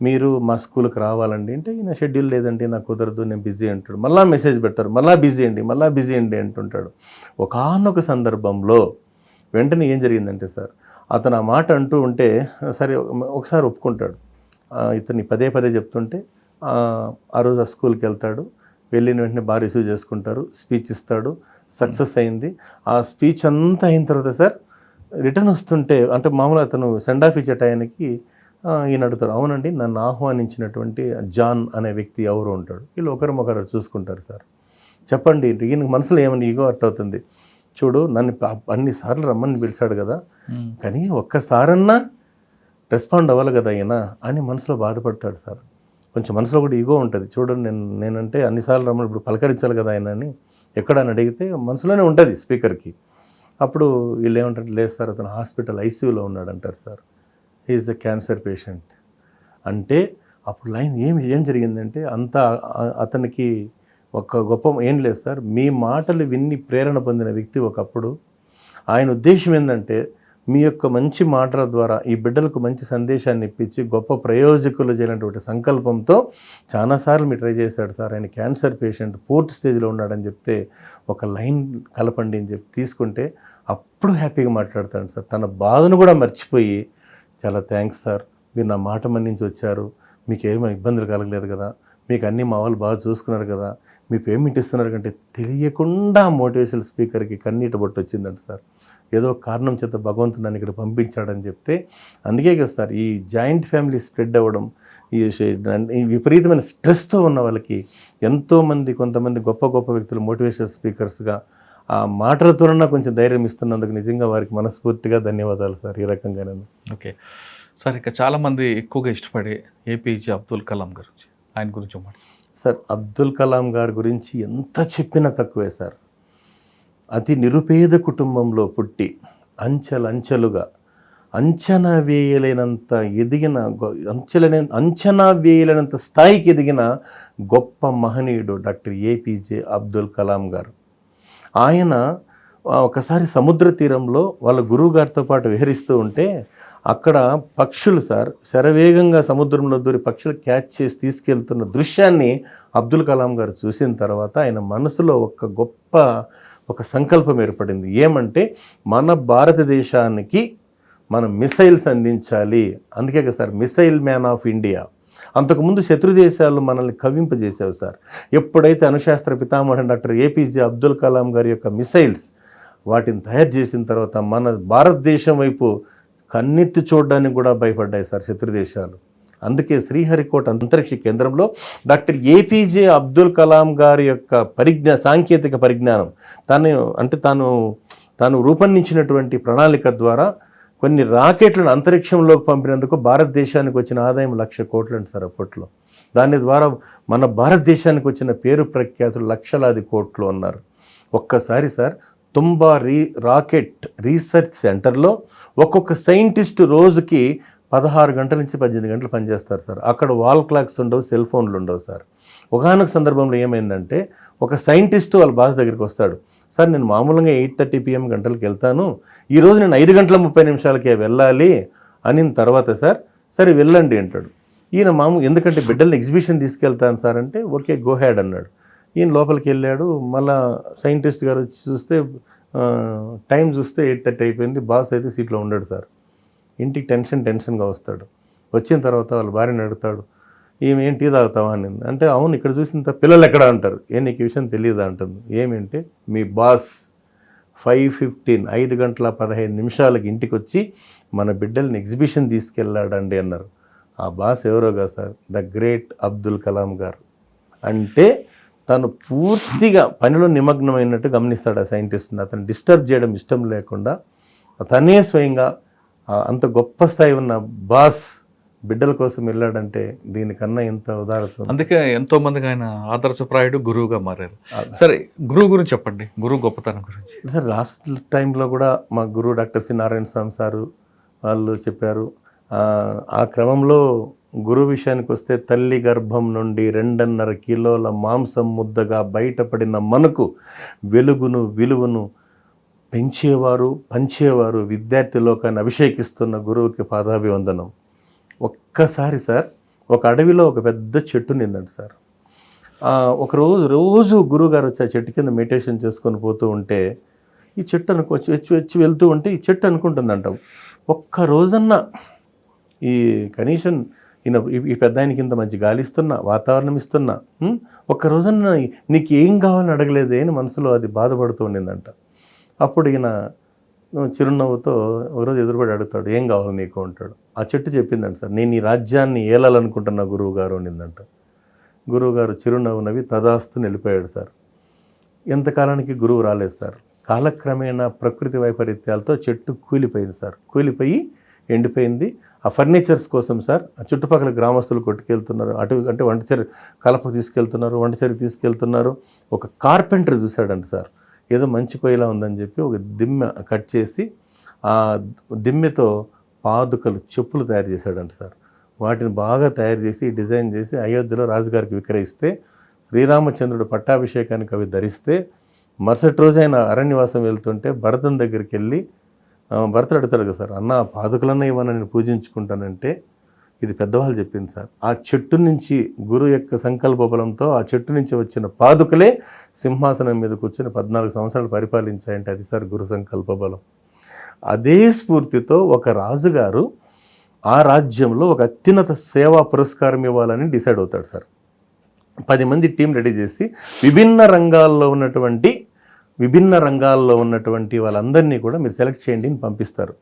మీరు మా స్కూల్కి రావాలండి అంటే, ఈయన షెడ్యూల్ లేదండి నాకు కుదరదు నేను బిజీ అంటాడు. మళ్ళీ మెసేజ్ పెడతారు, మళ్ళీ బిజీ అండి అంటుంటాడు. ఒకానొక సందర్భంలో వెంటనే ఏం జరిగిందంటే సార్, అతను ఆ మాట అంటూ ఉంటే సరే ఒకసారి ఒప్పుకుంటాడు. ఇతన్ని పదే చెప్తుంటే ఆ రోజు ఆ స్కూల్కి వెళ్తాడు. వెళ్ళిన వెంటనే బాగా రిసీవ్ చేసుకుంటారు, స్పీచ్ ఇస్తాడు, సక్సెస్ అయింది. ఆ స్పీచ్ అంతా అయిన తర్వాత సార్ రిటర్న్ వస్తుంటే అంటే మామూలుగా అతను సెండ్ ఆఫ్ ఇచ్చే టయానికి ఈయన అడుగుతాడు, అవునండి నన్ను ఆహ్వానించినటువంటి జాన్ అనే వ్యక్తి ఎవరు ఉంటాడు. వీళ్ళు ఒకరు చూసుకుంటారు సార్. చెప్పండి, ఈయన మనసులో ఏమని ఈగో అట్ అవుతుంది, చూడు నన్ను అన్నిసార్లు రమ్మని పిలిచాడు కదా, కానీ ఒక్కసారన్నా రెస్పాండ్ అవ్వాలి కదా ఈయన అని మనసులో బాధపడతాడు సార్. కొంచెం మనసులో కూడా ఈగో ఉంటుంది, చూడండి నేనంటే అన్నిసార్లు రమ్మని ఇప్పుడు పలకరించాలి కదా ఆయన అని ఎక్కడని అడిగితే మనసులోనే ఉంటుంది స్పీకర్కి. అప్పుడు వీళ్ళు ఏమంటారు, లేదు సార్ అతను హాస్పిటల్ ఐసీయూలో ఉన్నాడు అంటారు sir, is a cancer patient అంటే. అప్పుడు లైన్ ఏం జరిగిందంటే అంతా అతనికి ఒక గొప్ప ఏం లేదు సార్, మీ మాటలు విన్ని ప్రేరణ పొందిన వ్యక్తి ఒకప్పుడు, ఆయన ఉద్దేశం ఏంటంటే మీ యొక్క మంచి మాటల ద్వారా ఈ బిడ్డలకు మంచి సందేశాన్ని ఇప్పించి గొప్ప ప్రయోజకులు చేయనటువంటి సంకల్పంతో చాలాసార్లు మీరు ట్రై చేశాడు సార్, ఆయన క్యాన్సర్ పేషెంట్ 4th స్టేజ్లో ఉన్నాడని చెప్తే ఒక లైన్ కలపండి అని చెప్పి తీసుకుంటే అప్పుడు హ్యాపీగా మాట్లాడతాడు సార్. తన బాధను కూడా మర్చిపోయి, చాలా థ్యాంక్స్ సార్, మీరు నా మాట మన్నించి వచ్చారు, మీకు ఏమైనా ఇబ్బందులు కలగలేదు కదా, మీకు అన్నీ మా వాళ్ళు బాగా చూసుకున్నారు కదా, మీ పేమెంట్ ఇస్తున్నారు కంటే తెలియకుండా మోటివేషనల్ స్పీకర్కి కన్నీట బొట్టు వచ్చిందంట సార్. ఏదో కారణం చేత భగవంతుడు నన్ను ఇక్కడ పంపించాడని చెప్తే. అందుకే కదా సార్ ఈ జాయింట్ ఫ్యామిలీ స్ప్రెడ్ అవ్వడం, ఈ విపరీతమైన స్ట్రెస్తో ఉన్న వాళ్ళకి ఎంతోమంది కొంతమంది గొప్ప వ్యక్తులు మోటివేషనల్ స్పీకర్స్గా ఆ మాటలతోనన్నా కొంచెం ధైర్యం ఇస్తున్నందుకు నిజంగా వారికి మనస్ఫూర్తిగా ధన్యవాదాలు సార్. ఈ రకంగా నేను ఓకే సార్, ఇక చాలామంది ఎక్కువగా ఇష్టపడే ఏపీజే అబ్దుల్ కలాం గురించి, ఆయన గురించి సార్ అబ్దుల్ కలాం గారి గురించి ఎంత చెప్పినా తక్కువే సార్. అతి నిరుపేద కుటుంబంలో పుట్టి అంచెలంచెలుగా అంచనా వేయలేనంత ఎదిగిన అంచనా వేయలేనంత స్థాయికి ఎదిగిన గొప్ప మహనీయుడు డాక్టర్ ఏపీజే అబ్దుల్ కలాం గారు. ఆయన ఒకసారి సముద్ర తీరంలో వాళ్ళ గురువు గారితో పాటు విహరిస్తూ ఉంటే అక్కడ పక్షులు సార్ శరవేగంగా సముద్రంలో దూరి పక్షులు క్యాచ్ చేసి తీసుకెళ్తున్న దృశ్యాన్ని అబ్దుల్ కలాం గారు చూసిన తర్వాత ఆయన మనసులో ఒక సంకల్పం ఏర్పడింది. ఏమంటే మన భారతదేశానికి మనం మిసైల్స్ అందించాలి. అందుకే కదా sir missile man of India. అంతకుముందు శత్రు దేశాలు మనల్ని కవ్వింపజేసావు సార్. ఎప్పుడైతే అణుశాస్త్ర పితామహుడు డాక్టర్ ఏపీజే అబ్దుల్ కలాం గారి యొక్క మిసైల్స్ వాటిని తయారు చేసిన తర్వాత మన భారతదేశం వైపు కన్నెత్తి చూడడానికి కూడా భయపడ్డాయి సార్ శత్రు దేశాలు. అందుకే శ్రీహరికోట అంతరిక్ష కేంద్రంలో డాక్టర్ ఏపీజే అబ్దుల్ కలాం గారి యొక్క సాంకేతిక పరిజ్ఞానం తాను రూపొందించినటువంటి ప్రణాళిక ద్వారా కొన్ని రాకెట్లను అంతరిక్షంలోకి పంపినందుకు భారతదేశానికి వచ్చిన ఆదాయం 1,00,000 కోట్లు సార్ అప్పట్లో. దాని ద్వారా మన భారతదేశానికి వచ్చిన పేరు ప్రఖ్యాతులు లక్షలాది కోట్లు అన్నారు. ఒక్కసారి సార్ తుంబా రాకెట్ రీసెర్చ్ సెంటర్లో ఒక్కొక్క సైంటిస్ట్ రోజుకి 16 గంటల నుంచి 18 గంటలు పనిచేస్తారు సార్. అక్కడ వాల్ క్లాక్స్ ఉండవు, సెల్ ఫోన్లు ఉండవు సార్. ఒకనొక సందర్భంలో ఏమైందంటే ఒక సైంటిస్టు వాళ్ళ బాస్ దగ్గరికి వస్తాడు. సార్ నేను మామూలుగా 8:30 PM గంటలకు వెళ్తాను, ఈరోజు నేను 5 గంటల 30 నిమిషాలకే వెళ్ళాలి అనిన తర్వాత సరే వెళ్ళండి అంటాడు. ఈయన ఎందుకంటే బిడ్డల్ని ఎగ్జిబిషన్ తీసుకెళ్తాను సార్ అంటే ఓకే గో హ్యాడ్ అన్నాడు. ఈయన లోపలికి వెళ్ళాడు. మళ్ళా సైంటిస్ట్ గారు వచ్చి చూస్తే టైం చూస్తే 8:30 అయిపోయింది. బాస్ అయితే సీట్లో ఉండడు సార్. ఇంటికి టెన్షన్గా వస్తాడు. వచ్చిన తర్వాత వాళ్ళ భార్యని అడుగుతాడు, ఈమె ఏంటి తాగుతావా అని. అంటే అవును ఇక్కడ చూసిన పిల్లలు ఎక్కడ అంటారు. నీకు ఈ విషయం తెలియదా అంటుంది. ఏమేంటే మీ బాస్ 5:15 5 గంటల 15 నిమిషాలకి ఇంటికి వచ్చి మన బిడ్డల్ని ఎగ్జిబిషన్ తీసుకెళ్ళాడండి అన్నారు. ఆ బాస్ ఎవరోగా sir the great Abdul Kalam garu. అంటే తను పూర్తిగా పనిలో నిమగ్నమైనట్టు గమనిస్తాడు ఆ సైంటిస్ట్ని. అతను డిస్టర్బ్ చేయడం ఇష్టం లేకుండా తనే స్వయంగా అంత గొప్ప స్థాయి ఉన్న బాస్ బిడ్డల కోసం వెళ్ళాడంటే దీనికన్నా ఎంత ఉదాహరణ. అందుకే ఎంతో మందికి ఆయన ఆదర్శప్రాయుడు గురువుగా మారారు. సరే గురువు గురించి చెప్పండి, గురువు గొప్పతనం గురించి. సార్ లాస్ట్ టైంలో కూడా మా గురువు డాక్టర్ సి నారాయణ స్వామి సారు వాళ్ళు చెప్పారు. ఆ క్రమంలో గురువు విషయానికి వస్తే తల్లి గర్భం నుండి 2.5 కిలోల మాంసం ముద్దగా బయటపడిన మనకు వెలుగును విలువను పంచేవారు విద్యార్థి లోకాన్ని అభిషేకిస్తున్న గురువుకి పాదాభివందనం. ఒక్కసారి సార్ ఒక అడవిలో ఒక పెద్ద చెట్టు నిందండి సార్. రోజు గురువు గారు వచ్చి ఆ చెట్టు కింద మెడిటేషన్ చేసుకొని పోతూ ఉంటే ఈ చెట్టు వచ్చి వెళ్తూ ఉంటే ఈ చెట్టు అనుకుంటుందంట, ఒక్క రోజన్నా ఈ కనీసం ఈ పెద్ద ఆయనకి ఇంత మంచి గాలి ఇస్తున్నా, వాతావరణం ఇస్తున్నా, ఒక్క రోజన్నా నీకు ఏం కావాలని అడగలేదే అని మనసులో అది బాధపడుతూ ఉండిందంట. అప్పుడు ఈయన చిరునవ్వుతో ఒకరోజు ఎదురుపడి అడుగుతాడు, ఏం కావాలి నీకు అంటాడు. ఆ చెట్టు చెప్పిందంట సార్, నేను ఈ రాజ్యాన్ని ఏలాలనుకుంటున్నా గురువు గారు అనిందంట. గురువుగారు చిరునవ్వు నవ్వి తదాస్తు వెళ్ళిపోయాడు సార్. ఎంతకాలానికి గురువు రాలేదు సార్. కాలక్రమేణా ప్రకృతి వైపరీత్యాలతో చెట్టు కూలిపోయింది సార్. కూలిపోయి ఎండిపోయింది. ఆ ఫర్నిచర్స్ కోసం సార్ ఆ చుట్టుపక్కల గ్రామస్తులు కొట్టుకెళ్తున్నారు, అంటే వంటచరి కలప తీసుకెళ్తున్నారు, వంటచరి తీసుకెళ్తున్నారు. ఒక కార్పెంటర్ చూశాడంట సార్, ఏదో మంచి పొయ్యిలా ఉందని చెప్పి ఒక దిమ్మె కట్ చేసి ఆ దిమ్మెతో పాదుకలు చెప్పులు తయారు చేశాడంట సార్. వాటిని బాగా తయారు చేసి డిజైన్ చేసి అయోధ్యలో రాజుగారికి విక్రయిస్తే శ్రీరామచంద్రుడు పట్టాభిషేకానికి అవి ధరిస్తే మరుసటి రోజు ఆయన అరణ్యవాసం వెళ్తుంటే భరతం దగ్గరికి వెళ్ళి భరతుడు అడుగుతాడు కదా సార్, అన్న పాదుకలన్నా ఇవ్వని నేను పూజించుకుంటానంటే ఇది పెద్దవాళ్ళు చెప్పింది సార్. ఆ చెట్టు నుంచి గురువు యొక్క సంకల్ప బలంతో ఆ చెట్టు నుంచి వచ్చిన పాదుకలే సింహాసనం మీద కూర్చొని 14 సంవత్సరాలు పరిపాలించాయంటే అది సార్ గురు సంకల్ప బలం. అదే స్ఫూర్తితో ఒక రాజుగారు ఆ రాజ్యంలో ఒక అత్యున్నత సేవా పురస్కారం ఇవ్వాలని డిసైడ్ అవుతాడు సార్. 10 మంది టీం రెడీ చేసి విభిన్న రంగాల్లో ఉన్నటువంటి వాళ్ళందరినీ కూడా మీరు సెలెక్ట్ చేయండి అని పంపిస్తారు.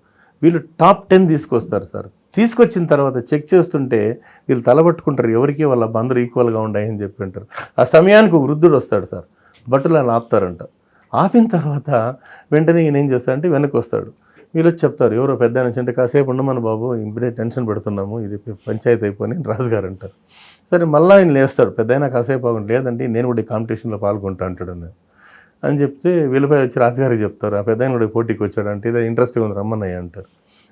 వీళ్ళు టాప్ 10 తీసుకొస్తారు సార్. తీసుకొచ్చిన తర్వాత చెక్ చేస్తుంటే వీళ్ళు తలబట్టుకుంటారు, ఎవరికి వాళ్ళ అందరూ ఈక్వల్గా ఉన్నాయని చెప్పి అంటారు. ఆ సమయానికి ఒక వృద్ధుడు వస్తాడు సార్, బట్టలు ఆయన ఆపుతారంట. ఆపిన తర్వాత వెంటనే ఈయన ఏం చేస్తాడంటే వెనక్కి వస్తాడు. వీళ్ళు చెప్తారు ఎవరో పెద్ద నుంచి అంటే కాసేపు ఉండమని బాబు ఇప్పుడే టెన్షన్ పెడుతున్నాము ఇది పంచాయతీ అయిపోయి రాజుగారు అంటారు. సరే మళ్ళీ ఆయన లేస్తాడు పెద్ద అయినా కాసేపు బాగుంది లేదండి నేను కూడా ఈ కాంపిటీషన్లో పాల్గొంటా అంటాడు అని చెప్తే వీళ్ళపై వచ్చి రాజుగారికి చెప్తారు ఆ పెద్ద ఆయన కూడా పోటీకి వచ్చాడు అంటే ఇదే ఇంట్రెస్ట్గా ఉంది రమ్మన్నయ్య అంటారు.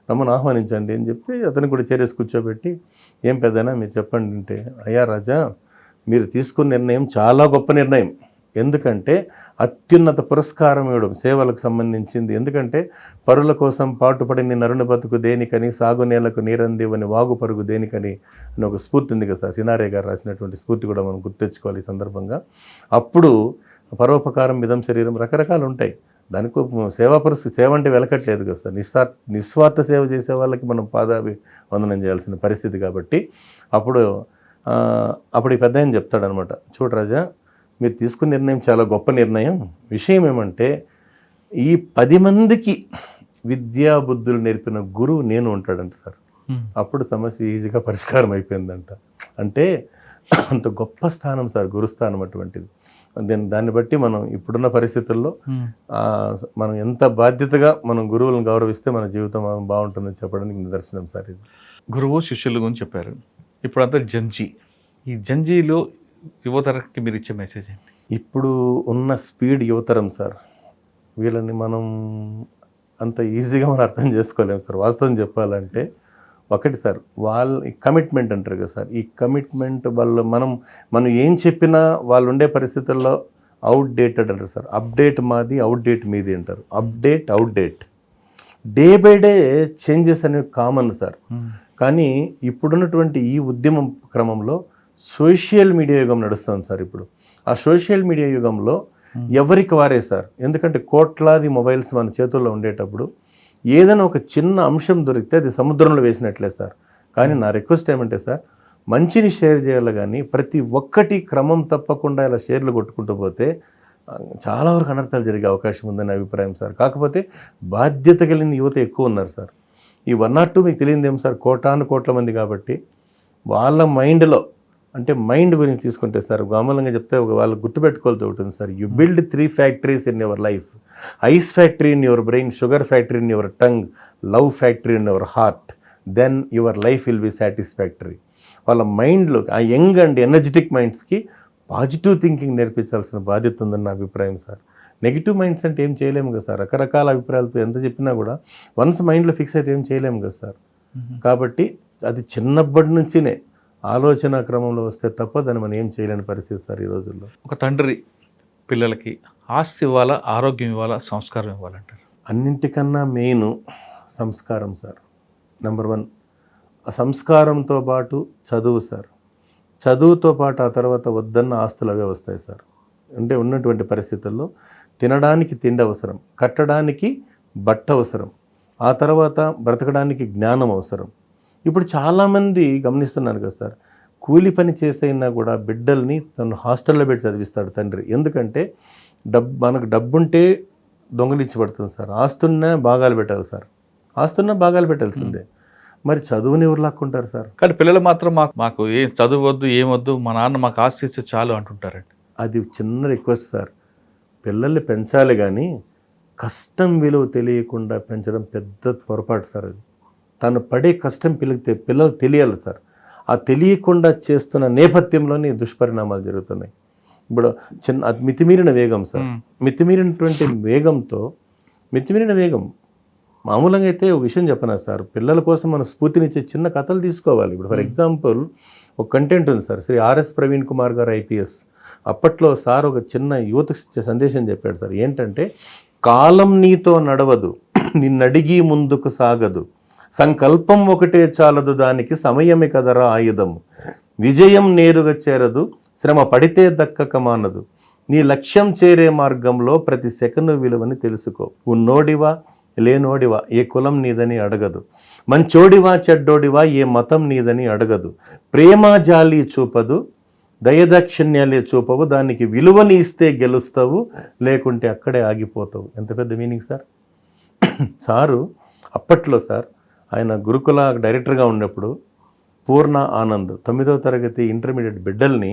రమ్మని ఆహ్వానించండి అని చెప్తే అతను కూడా చేరేసి కూర్చోబెట్టి ఏం పెద్దనా మీరు చెప్పండి అంటే అయ్యా రాజా మీరు తీసుకున్న నిర్ణయం చాలా గొప్ప నిర్ణయం. ఎందుకంటే అత్యున్నత పురస్కారం ఇవ్వడం సేవలకు సంబంధించింది. ఎందుకంటే పరుల కోసం పాటుపడిన నరుని బతుకు దేనికని సాగునేలకు నీరందివని వాగు పరుగు దేనికని అని ఒక స్ఫూర్తి ఉంది కదా సార్. సినారే గారు రాసినటువంటి స్ఫూర్తి కూడా మనం గుర్తెచ్చుకోవాలి ఈ సందర్భంగా. అప్పుడు పరోపకారం మిదం శరీరం రకరకాలు ఉంటాయి. దానికి సేవ అంటే వెలకట్లేదు కదా సార్. నిస్వార్థ సేవ చేసే వాళ్ళకి మనం పాదాభివందనం చేయాల్సిన పరిస్థితి కాబట్టి అప్పుడు ఈ పెద్ద ఆయన చెప్తాడనమాట చూడు రాజా మీరు తీసుకున్న నిర్ణయం చాలా గొప్ప నిర్ణయం. విషయం ఏమంటే ఈ 10 మందికి విద్యా బుద్ధులు నేర్పిన గురువు నేను ఉంటాడంట సార్. అప్పుడు సమస్య ఈజీగా పరిష్కారం అయిపోయిందంట. అంటే అంత గొప్ప స్థానం సార్ గురుస్థానం అటువంటిది. దాన్ని బట్టి మనం ఇప్పుడున్న పరిస్థితుల్లో మనం ఎంత బాధ్యతగా మనం గురువులను గౌరవిస్తే మన జీవితం బాగుంటుందని చెప్పడానికి నిదర్శనం సార్ ఇది. గురువు శిష్యుల గురించి చెప్పారు. ఇప్పుడంతా జంజీ. ఈ జంజీలో యువతరానికి మీరు ఇచ్చే మెసేజ్ ఏంటి? ఇప్పుడు ఉన్న స్పీడ్ యువతరం సార్ వీళ్ళని మనం అంత ఈజీగా మనం అర్థం చేసుకోలేము సార్. వాస్తవం చెప్పాలంటే ఒకటి సార్ వాళ్ళ కమిట్మెంట్ అంటారు కదా సార్. ఈ కమిట్మెంట్ వాళ్ళు మనం ఏం చెప్పినా వాళ్ళు ఉండే పరిస్థితుల్లో అవుట్డేటెడ్ అంటారు సార్. అప్డేట్ మాది అవుట్డేట్ మీది అంటారు. Outdate day by day changes అనేవి కామన్ సార్. కానీ ఇప్పుడున్నటువంటి ఈ ఉద్యమం క్రమంలో సోషల్ మీడియా యుగం నడుస్తుంది సార్. ఇప్పుడు ఆ సోషల్ మీడియా యుగంలో ఎవరికి వారే సార్. ఎందుకంటే కోట్లాది మొబైల్స్ మన చేతుల్లో ఉండేటప్పుడు ఏదైనా ఒక చిన్న అంశం దొరికితే అది సముద్రంలో వేసినట్లే సార్. కానీ నా రిక్వెస్ట్ ఏమంటే సార్ మంచిని షేర్ చేయాలి కానీ ప్రతి ఒక్కటి క్రమం తప్పకుండా ఇలా షేర్లు కొట్టుకుంటూ పోతే చాలా వరకు అనర్థాలు జరిగే అవకాశం ఉందని అభిప్రాయం సార్. కాకపోతే బాధ్యత కలిగిన యువత ఎక్కువ ఉన్నారు సార్. ఈ 1 or 2 మీకు తెలియదు ఏం సార్ కోట్ల మంది కాబట్టి వాళ్ళ మైండ్లో అంటే మైండ్ గురించి తీసుకుంటే సార్ మామూలుగా చెప్తే వాళ్ళు గుర్తుపెట్టుకోవాల్సి ఉంటుంది sir. You build 3 factories in your life. Ice factory in your brain, sugar factory in your tongue, love factory in your heart, then your life will be satisfactory. వాళ్ళ మైండ్లో ఆ యంగ్ అండ్ ఎనర్జెటిక్ మైండ్స్కి positive thinking నేర్పించాల్సిన బాధ్యత ఉందని నా అభిప్రాయం sir. Negative minds అంటే ఏం చేయలేము కదా సార్. రకరకాల అభిప్రాయాలతో ఎంత చెప్పినా కూడా వన్స్ మైండ్లో ఫిక్స్ అయితే ఏం చేయలేము కదా సార్. కాబట్టి అది చిన్నప్పటి నుంచినే ఆలోచన క్రమంలో వస్తే తప్ప దాన్ని మనం ఏం చేయలేని పరిస్థితి సార్ ఈ రోజుల్లో. ఒక తండ్రి పిల్లలకి ఆస్తి ఇవ్వాలా, ఆరోగ్యం ఇవ్వాలా, సంస్కారం ఇవ్వాలంటారు? అన్నింటికన్నా మెయిన్ సంస్కారం సార్. నెంబర్ 1 ఆ సంస్కారంతో పాటు చదువు సార్. చదువుతో పాటు ఆ తర్వాత వద్దన్న ఆస్తులు అవే వస్తాయి సార్. అంటే ఉన్నటువంటి పరిస్థితుల్లో తినడానికి తిండి అవసరం, కట్టడానికి బట్ట అవసరం, ఆ తర్వాత బ్రతకడానికి జ్ఞానం అవసరం. ఇప్పుడు చాలామంది గమనిస్తున్నాను కదా సార్ కూలి పని చేసైనా కూడా బిడ్డల్ని తను హాస్టల్లో పెట్టి చదివిస్తాడు తండ్రి. ఎందుకంటే మనకు డబ్బుంటే దొంగలించబడుతుంది సార్. ఆస్తున్నా భాగాలు పెట్టాలి సార్. ఆస్తున్నా భాగాలు పెట్టాల్సిందే. మరి చదువుని ఎవరు లాక్కుంటారు సార్? కానీ పిల్లలు మాత్రం మాకు ఏం చదువు వద్దు ఏమొద్దు మా నాన్న మాకు ఆస్తి ఇస్తే చాలు అంటుంటారండి. అది చిన్న రిక్వెస్ట్ సార్. పిల్లల్ని పెంచాలి కానీ కష్టం విలువ తెలియకుండా పెంచడం పెద్ద పొరపాటు సార్. అది తను పడే కష్టం పిల్లలు తెలియాలి సార్. ఆ తెలియకుండా చేస్తున్న నేపథ్యంలోని దుష్పరిణామాలు జరుగుతున్నాయి. ఇప్పుడు మితిమీరిన వేగం సార్. మితిమీరినటువంటి వేగం మామూలుగా అయితే ఒక విషయం చెప్పనా సార్, పిల్లల కోసం మన స్ఫూర్తినిచ్చే చిన్న కథలు తీసుకోవాలి. ఇప్పుడు ఫర్ ఎగ్జాంపుల్ ఒక కంటెంట్ ఉంది సార్, శ్రీ ఆర్ఎస్ ప్రవీణ్ కుమార్ గారు IPS. అప్పట్లో సార్ ఒక చిన్న యువతకు సందేశం చెప్పాడు సార్. ఏంటంటే కాలం నీతో నడవదు, నిన్నడిగి ముందుకు సాగదు, సంకల్పం ఒకటే చాలదు, దానికి సమయమే కదరా ఆయుధము, విజయం నేరుగా చేరదు, శ్రమ పడితే దక్కక మానదు, నీ లక్ష్యం చేరే మార్గంలో ప్రతి సెకను విలువని తెలుసుకో, ఉన్నోడివా లేనోడివా ఏ కులం నీదని అడగదు, మంచోడివా చెడ్డోడివా ఏ మతం నీదని అడగదు, ప్రేమ జాలి చూపదు, దయదాక్షిణ్యాలే చూపవు, దానికి విలువని ఇస్తే గెలుస్తావు, లేకుంటే అక్కడే ఆగిపోతావు. ఎంత పెద్ద మీనింగ్ సార్. సారు అప్పట్లో సార్ ఆయన గురుకుల డైరెక్టర్గా ఉన్నప్పుడు పూర్ణ ఆనంద్ 9వ తరగతి ఇంటర్మీడియట్ బిడ్డల్ని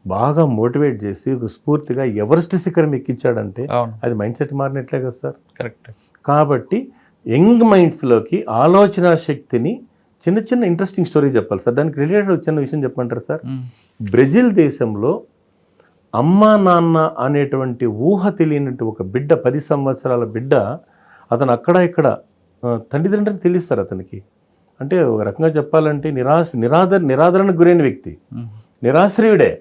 బాగా మోటివేట్ చేసి ఒక స్ఫూర్తిగా ఎవరెస్ట్ శిఖరం ఎక్కించాడంటే అది మైండ్ సెట్ మారినట్లే కదా సార్. కరెక్ట్. కాబట్టి యంగ్ మైండ్స్లోకి ఆలోచన శక్తిని చిన్న చిన్న ఇంట్రెస్టింగ్ స్టోరీ చెప్పాలి సార్. దానికి రిలేటెడ్ చిన్న విషయం చెప్పమంటారు సార్. బ్రెజిల్ దేశంలో అమ్మా నాన్న అనేటువంటి ఊహ తెలియనట్టు ఒక బిడ్డ, 10 సంవత్సరాల బిడ్డ, అతను అక్కడ ఇక్కడ తల్లిదండ్రులు తెలుస్తారు అతనికి. అంటే ఒక రకంగా చెప్పాలంటే నిరాదరణకు గురైన వ్యక్తి, నిరాశ్రయుడే.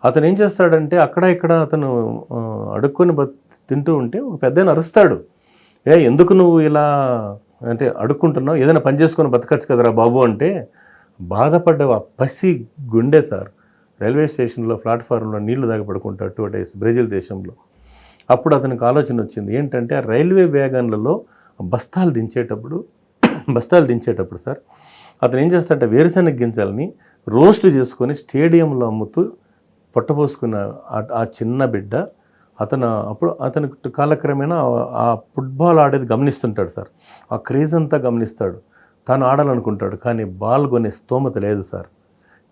అతను ఏం చేస్తాడంటే అక్కడ ఇక్కడ అతను అడుక్కొని తింటూ ఉంటే ఒక పెద్ద అరుస్తాడు, ఎందుకు నువ్వు ఇలా అంటే అడుక్కుంటున్నావు, ఏదైనా పని చేసుకొని బతకచ్చు కదరా బాబు అంటే బాధపడ్డ ఆ పసి గుండె సార్ రైల్వే స్టేషన్లో ప్లాట్ఫారంలో నీళ్లు దాగి పడుకుంటాడు 2 days బ్రెజిల్ దేశంలో. అప్పుడు అతనికి ఆలోచన వచ్చింది ఏంటంటే ఆ రైల్వే వ్యాగన్లలో బస్తాలు దించేటప్పుడు సార్ అతను ఏం చేస్తాడంటే వేరుశనగ గింజల్ని రోస్ట్ చేసుకొని స్టేడియంలో అమ్ముతూ పొట్టపోసుకున్న ఆ చిన్న బిడ్డ అతనికి కాలక్రమేణా ఆ ఫుట్బాల్ ఆడేది గమనిస్తుంటాడు సార్. ఆ క్రేజ్ అంతా గమనిస్తాడు, తాను ఆడాలనుకుంటాడు, కానీ బాల్ కొనే స్తోమత లేదు సార్.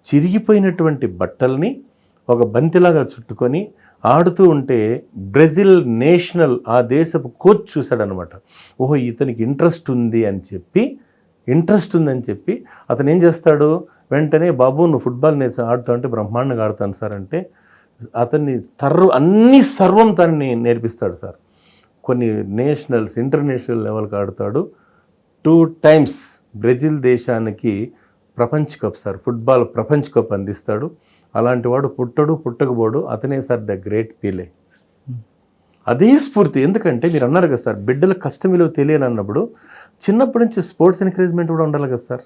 చిరిగిపోయినటువంటి బట్టల్ని ఒక బంతిలాగా చుట్టుకొని ఆడుతూ ఉంటే బ్రెజిల్ నేషనల్ ఆ దేశపు కోచ్ చూశాడనమాట. ఓహో ఇతనికి ఇంట్రెస్ట్ ఉందని చెప్పి అతను ఏం చేస్తాడు, వెంటనే బాబు నువ్వు ఫుట్బాల్ ఆడుతావు అంటే బ్రహ్మాండంగా ఆడుతాను సార్ అంటే అతన్ని సర్వం తనని నేర్పిస్తాడు సార్. కొన్ని నేషనల్స్ ఇంటర్నేషనల్ లెవెల్కి ఆడుతాడు. 2 times బ్రెజిల్ దేశానికి ప్రపంచ కప్ సార్, ఫుట్బాల్ ప్రపంచ కప్ అందిస్తాడు. అలాంటి వాడు పుట్టకపోడు, అతనే సార్ ద గ్రేట్ పీలే. అదే స్ఫూర్తి. ఎందుకంటే మీరు అన్నారు కదా సార్ బిడ్డల కష్టం విలువ తెలియాలన్నప్పుడు చిన్నప్పటి నుంచి స్పోర్ట్స్ ఎంకరేజ్మెంట్ కూడా ఉండాలి కదా సార్.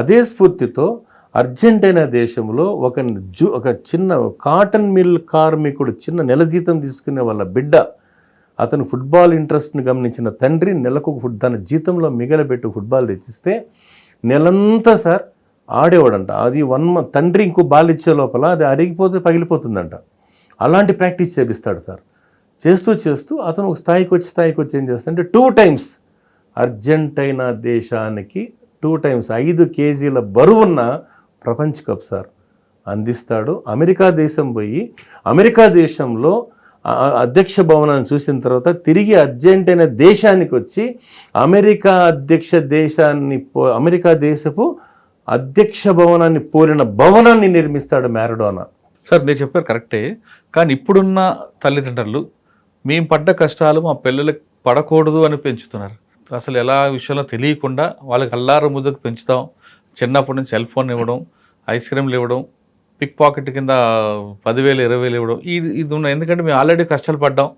అదే స్ఫూర్తితో అర్జెంటీనా దేశంలో ఒక చిన్న కాటన్ మిల్ కార్మికుడు చిన్న నెల జీతం తీసుకునే వాళ్ళ బిడ్డ, అతను ఫుట్బాల్ ఇంట్రెస్ట్ని గమనించిన తండ్రి నెలకు తన జీతంలో మిగలబెట్టి ఫుట్బాల్ తెచ్చిస్తే నెలంతా సార్ ఆడేవాడంట. అది 1 month తండ్రి ఇంకో బాల్ ఇచ్చే లోపల అది అరిగిపోతే పగిలిపోతుందంట. అలాంటి ప్రాక్టీస్ చేపిస్తాడు సార్. చేస్తూ అతను ఒక స్థాయికి వచ్చి ఏం చేస్తాడంటే 2 times అర్జెంటీనా దేశానికి 2 times 5 kgs బరువున్న ప్రపంచ కప్ సార్ అందిస్తాడు. అమెరికా దేశం పోయి అమెరికా దేశంలో అధ్యక్ష భవనాన్ని చూసిన తర్వాత తిరిగి అర్జెంటీనా దేశానికి వచ్చి అమెరికా దేశపు అధ్యక్ష భవనాన్ని పోలిన భవనాన్ని నిర్మిస్తాడు మ్యారడోనా. సార్ మీరు చెప్పారు కరెక్టే, కానీ ఇప్పుడున్న తల్లిదండ్రులు మేము పడ్డ కష్టాలు మా పిల్లలకి పడకూడదు అని పెంచుతున్నారు. అసలు ఎలా విషయంలో తెలియకుండా వాళ్ళకి అల్లారు ముద్దకు పెంచుతాం. చిన్నప్పటి నుంచి సెల్ ఫోన్ ఇవ్వడం, ఐస్ క్రీమ్లు ఇవ్వడం, పిక్ పాకెట్ కింద 10,000 20,000 ఇవ్వడం, ఇది ఉన్నాయి. ఎందుకంటే మేము ఆల్రెడీ కష్టాలు పడ్డాం,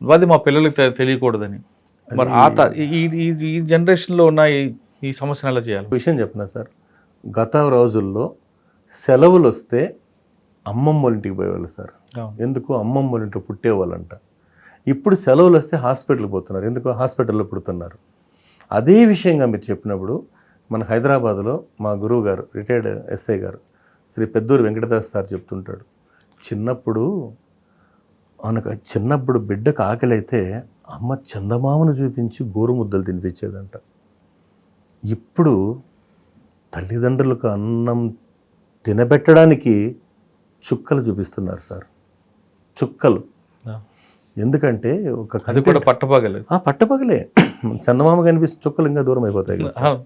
అది మా పిల్లలకి తెలియకూడదని. మరి ఈ జనరేషన్లో ఉన్న ఈ సమస్యను ఎలా చేయాలి? విషయం చెప్పిన సార్, గత రోజుల్లో సెలవులు వస్తే అమ్మమ్మ ఇంటికి పోయేవాళ్ళు సార్. ఎందుకు? అమ్మమ్మ ఇంటి పుట్టేవాళ్ళంట. ఇప్పుడు సెలవులు వస్తే హాస్పిటల్కి పోతున్నారు. ఎందుకు? హాస్పిటల్లో పుడుతున్నారు. అదే విషయంగా మీరు చెప్పినప్పుడు మన హైదరాబాద్లో మా గురువు గారు రిటైర్డ్ ఎస్ఐ గారు శ్రీ పెద్దూరు వెంకటదాస్ సార్ చెప్తుంటాడు, చిన్నప్పుడు బిడ్డకు ఆకలి అయితే అమ్మ చందమామను చూపించి గోరుముద్దలు తినిపించేదంట. ఇప్పుడు తల్లిదండ్రులకు అన్నం తినబెట్టడానికి చుక్కలు చూపిస్తున్నారు సార్, చుక్కలు. ఎందుకంటే అది కూడా పట్టపగలే చందమామ కనిపిస్తున్న చుక్కలు ఇంకా దూరం అయిపోతాయి కదా సార్.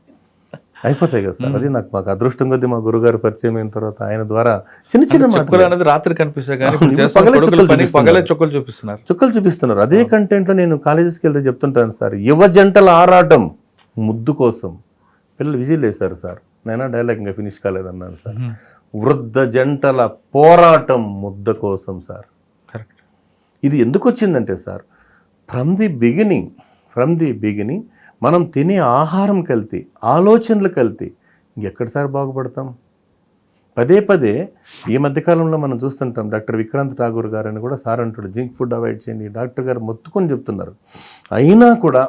అది మాకు అదృష్టం కొద్దీ మా గురుగారు పరిచయం అయిన తర్వాత ఆయన ద్వారా చిన్న చుక్కలు అనేది రాత్రి కనిపిస్తాయి, చుక్కలు చూపిస్తున్నారు. అదే కంటెంట్ లో నేను కాలేజెస్కి వెళ్తే చెప్తుంటాను సార్, యువ జంటల ఆరాటం ముద్దు కోసం. పిల్లలు విజిల్ వేశారు సార్, నేను డైలాగ్ ఇంకా ఫినిష్ కాలేదన్నాను సార్. వృద్ధ జంటల పోరాటం ముద్ద కోసం సార్. ఇది ఎందుకు వచ్చిందంటే సార్, ఫ్రమ్ ది బిగినింగ్ మనం తినే ఆహారం కల్తీ, ఆలోచనలు కల్తీ, ఇంకెక్కడ సార్ బాగుపడతాం? పదే ఈ మధ్యకాలంలో మనం చూస్తుంటాం, డాక్టర్ విక్రాంత్ ఠాగూర్ గారు అని కూడా సార్ అంటాడు, జింక్ ఫుడ్ అవాయిడ్ చేయండి. డాక్టర్ గారు మొత్తుకొని చెప్తున్నారు. అయినా కూడా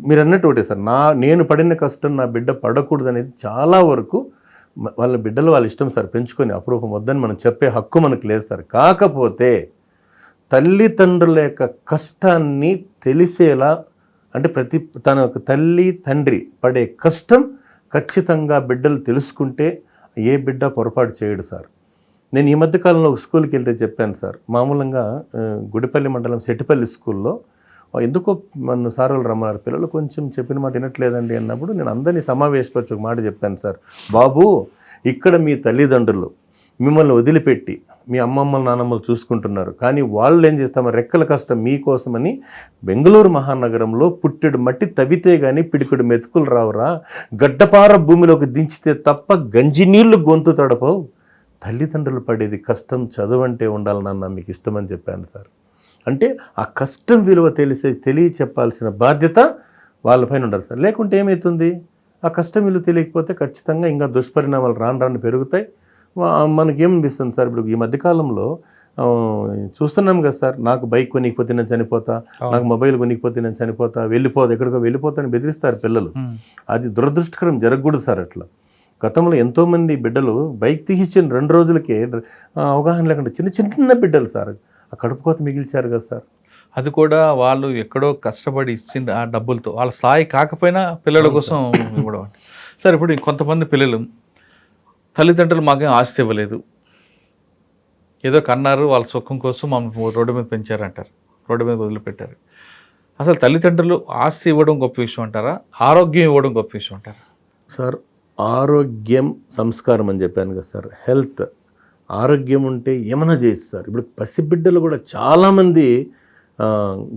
మీరు అన్నట్టు ఒకటే సార్, నేను పడిన కష్టం నా బిడ్డ పడకూడదు అనేది చాలా వరకు వాళ్ళ బిడ్డలు వాళ్ళ ఇష్టం సార్, పెంచుకొని అప్రూపం వద్దని మనం చెప్పే హక్కు మనకు లేదు సార్. కాకపోతే తల్లిదండ్రుల యొక్క కష్టాన్ని తెలిసేలా, అంటే తన యొక్క తల్లి తండ్రి పడే కష్టం ఖచ్చితంగా బిడ్డలు తెలుసుకుంటే ఏ బిడ్డ పొరపాటు చేయడు సార్. నేను ఈ మధ్యకాలంలో ఒక స్కూల్కి వెళ్తే చెప్పాను సార్, మామూలుగా గుడిపల్లి మండలం సెట్టిపల్లి స్కూల్లో ఎందుకో మన సార్ వాళ్ళు రమ్మన్నారు, పిల్లలు కొంచెం చెప్పిన మాట వినట్లేదండి అన్నప్పుడు నేను అందరినీ సమావేశపరిచి ఒక మాట చెప్పాను సార్, బాబు ఇక్కడ మీ తల్లిదండ్రులు మిమ్మల్ని వదిలిపెట్టి మీ అమ్మమ్మలు నానమ్మలు చూసుకుంటున్నారు, కానీ వాళ్ళు ఏం చేస్తామో రెక్కల కష్టం మీకోసమని బెంగళూరు మహానగరంలో పుట్టెడు మట్టి తవ్వితే కానీ పిడికుడు మెతుకులు రావురా, గడ్డపార భూమిలోకి దించితే తప్ప గంజి నీళ్లు గొంతు తడపవు, తల్లిదండ్రులు పడేది కష్టం, చదువు అంటే ఉండాలి నాన్న మీకు ఇష్టమని చెప్పాను సార్. అంటే ఆ కష్టం విలువ తెలియచెప్పాల్సిన బాధ్యత వాళ్ళపైన ఉండాలి సార్. లేకుంటే ఏమవుతుంది, ఆ కష్టం విలువ తెలియకపోతే ఖచ్చితంగా ఇంకా దుష్పరిణామాలు రాను పెరుగుతాయి. మనకేమనిపిస్తుంది సార్, ఇప్పుడు ఈ మధ్యకాలంలో చూస్తున్నాం కదా సార్, నాకు బైక్ కొనికపోతే నేను చనిపోతా, నాకు మొబైల్ కొనికపోతే నేను చనిపోతా, ఎక్కడికో వెళ్ళిపోతా అని బెదిరిస్తారు పిల్లలు. అది దురదృష్టకరం, జరగకూడదు సార్ అట్లా. గతంలో ఎంతోమంది బిడ్డలు బైక్ తీసిచ్చిన 2 రోజులకే అవగాహన లేకుండా చిన్న చిన్న బిడ్డలు సార్ ఆ కడుపు కోత మిగిల్చారు కదా సార్. అది కూడా వాళ్ళు ఎక్కడో కష్టపడి ఇచ్చింది ఆ డబ్బులతో, వాళ్ళ స్థాయి కాకపోయినా పిల్లల కోసం ఇవ్వడం. సార్ ఇప్పుడు కొంతమంది పిల్లలు తల్లిదండ్రులు మాకేం ఆస్తి ఇవ్వలేదు, ఏదో కన్నారు, వాళ్ళ సుఖం కోసం మమ్మల్ని రోడ్డు మీద పెంచారంటారు, రోడ్డు మీద వదిలిపెట్టారు. అసలు తల్లిదండ్రులు ఆస్తి ఇవ్వడం గొప్ప విషయం అంటారా, ఆరోగ్యం ఇవ్వడం గొప్ప విషయం అంటారా? సార్ ఆరోగ్యం సంస్కారం అని చెప్పాను కదా సార్, హెల్త్ ఆరోగ్యం ఉంటే ఏమైనా చేయొచ్చు సార్. ఇప్పుడు పసిబిడ్డలు కూడా చాలామంది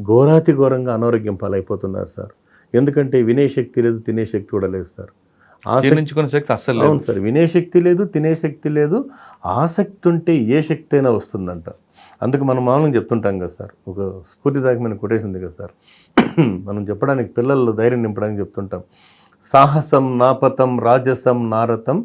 ఘోరాతి ఘోరంగా అనారోగ్యం పాలైపోతున్నారు సార్. ఎందుకంటే వినే శక్తి లేదు, తినే శక్తి కూడా లేదు సార్. జీర్ణించుకునే శక్తి అస్సలు లేదు. అవును సార్, వినే శక్తి లేదు, తినే శక్తి లేదు, ఆసక్తి ఉంటే ఏ శక్తి అయినా వస్తుందంట. అందుకు మనం మామూలుగా చెప్తుంటాం కదా సార్, ఒక స్ఫూర్తిదాయకమైన కొటేషన్ ఉంది కదా సార్, మనం చెప్పడానికి పిల్లల్లో ధైర్యం నింపడానికి చెప్తుంటాం, సాహసం నాపతం రాజసం నారతం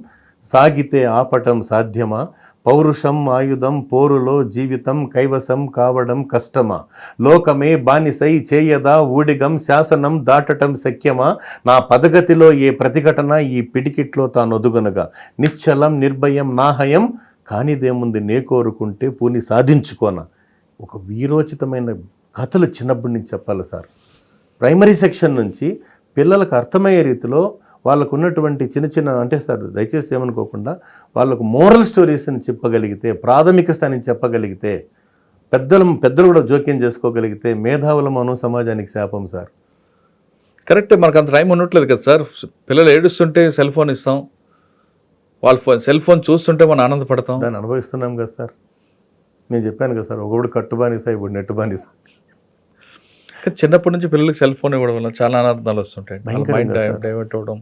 సాగితే ఆపటం సాధ్యమా, పౌరుషం ఆయుధం పోరులో జీవితం కైవసం కావడం కష్టమా, లోకమే బానిసై చేయదా ఊడిగం శాసనం దాటటం శక్యమా, నా పదగతిలో ఏ ప్రతిఘటన ఈ పిడికిట్లో తానొదుగనగా, నిశ్చలం నిర్భయం నాహయం కానిదేముంది నే కోరుకుంటే పూని సాధించుకోన. ఒక వీరోచితమైన కథలు చిన్నప్పటి నుంచి చెప్పాలి సార్. ప్రైమరీ సెక్షన్ నుంచి పిల్లలకు అర్థమయ్యే రీతిలో వాళ్ళకు ఉన్నటువంటి చిన్న చిన్న, అంటే సార్ దయచేసి ఏమనుకోకుండా, వాళ్ళకు మోరల్ స్టోరీస్ని చెప్పగలిగితే, ప్రాథమిక స్థాయిని చెప్పగలిగితే, పెద్దలు కూడా జోక్యం చేసుకోగలిగితే మేధావుల మనం సమాజానికి శాపం సార్. కరెక్టే, మనకు అంత టైం ఉండట్లేదు కదా సార్. పిల్లలు ఏడుస్తుంటే సెల్ ఫోన్ ఇస్తాం, వాళ్ళు సెల్ ఫోన్ చూస్తుంటే మనం ఆనందపడతాం, దాన్ని అనుభవిస్తున్నాం కదా సార్. నేను చెప్పాను కదా సార్, ఒకప్పుడు కట్టుబానిసా, ఇప్పుడు నెట్టు బానిసా. చిన్నప్పటి నుంచి పిల్లలకి సెల్ ఫోన్ ఇవ్వడం వల్ల చాలా అనార్థాలు వస్తుంటాయి, మైండ్ డైవర్ట్ అవ్వడం,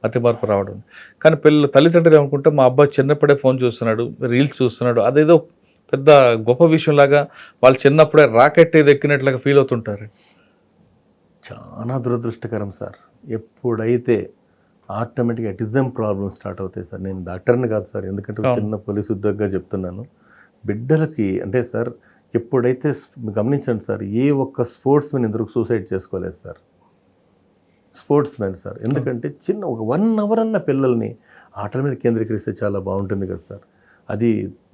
అతి మార్పు రావడం. కానీ తల్లిదండ్రులు ఏమనుకుంటే మా అబ్బాయి చిన్నప్పుడే ఫోన్ చూస్తున్నాడు, రీల్స్ చూస్తున్నాడు, అదేదో పెద్ద గొప్ప విషయంలాగా, వాళ్ళు చిన్నప్పుడే రాకెట్ ఏది ఎక్కినట్లుగా ఫీల్ అవుతుంటారు. చాలా దురదృష్టకరం సార్. ఎప్పుడైతే ఆటోమేటిక్గా ఎటిజం ప్రాబ్లమ్ స్టార్ట్ అవుతాయి సార్. నేను డాక్టర్ని కాదు సార్, ఎందుకంటే చిన్న పోలీసు ఉద్యోగంగా చెప్తున్నాను. బిడ్డలకి అంటే సార్, ఎప్పుడైతే గమనించండి సార్, ఏ ఒక్క స్పోర్ట్స్ మ్యాన్ ఇందుకు సూసైడ్ చేసుకోలేదు సార్. స్పోర్ట్స్ మ్యాన్ సార్, ఎందుకంటే చిన్న ఒక 1 అవర్ అన్న పిల్లల్ని ఆటల మీద కేంద్రీకరిస్తే చాలా బాగుంటుంది కదా సార్. అది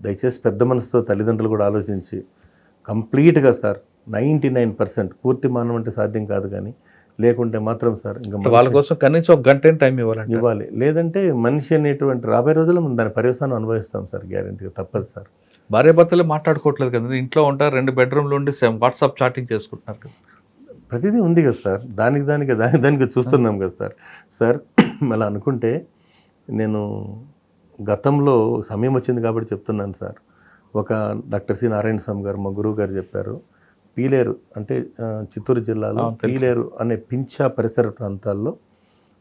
దయచేసి పెద్ద మనసుతో తల్లిదండ్రులు కూడా ఆలోచించి కంప్లీట్గా సార్ 99% పూర్తి మానవం అంటే సాధ్యం కాదు, కానీ లేకుంటే మాత్రం సార్ ఇంకా వాళ్ళ కోసం కనీసం 1 గంట టైం ఇవ్వాలి. లేదంటే మనిషి అనేటువంటి రాబోయే రోజుల్లో మనం దాని పర్యవసానం అనుభవిస్తాం సార్, గ్యారెంటీగా తప్పదు సార్. భార్యాభర్తలే మాట్లాడుకోవట్లేదు కదా, ఇంట్లో ఉంటారు, 2 బెడ్రూమ్లు ఉండి వాట్సాప్ చాటింగ్ చేసుకుంటున్నారు కదా. ప్రతిదీ ఉంది కదా సార్, దానికి చూస్తున్నాం కదా సార్. సార్ అలా అనుకుంటే, నేను గతంలో సమయం వచ్చింది కాబట్టి చెప్తున్నాను సార్. ఒక డాక్టర్ సి నారాయణ స్వామి గారు, మా గురువు గారు చెప్పారు, పీలేరు అంటే చిత్తూరు జిల్లాలో పీలేరు అనే పింఛా పరిసర ప్రాంతాల్లో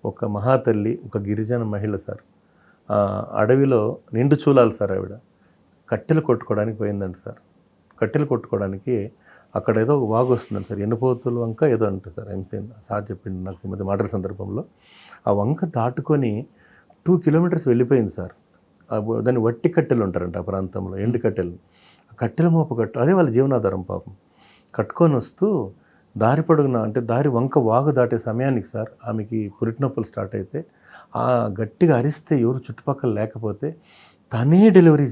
ఒక మహాతల్లి, ఒక గిరిజన మహిళ సార్, అడవిలో నిండు చూలాలి సార్, ఆవిడ కట్టెలు కొట్టుకోవడానికి పోయిందంట సార్. కట్టెలు కొట్టుకోవడానికి అక్కడ ఏదో ఒక వాగు వస్తుందండి సార్, ఎన్నుపోతుల వంక ఏదో అంటే సార్, సార్ చెప్పింది నాకు ఈ మధ్య మాటల సందర్భంలో. ఆ వంక దాటుకొని 2 కిలోమీటర్స్ వెళ్ళిపోయింది సార్. దాన్ని వట్టి కట్టెలు ఉంటారంట ఆ ప్రాంతంలో, ఎండు కట్టెలు. కట్టెల మోపు అదే వాళ్ళ జీవనాధారం పాపం. కట్టుకొని వస్తూ దారి పొడుగున, అంటే దారి వంక వాగు దాటే సమయానికి సార్ ఆమెకి పురిటి నొప్పులు స్టార్ట్ అయితే, ఆ గట్టిగా అరిస్తే ఎవరు చుట్టుపక్కల లేకపోతే తనే డెలివరీ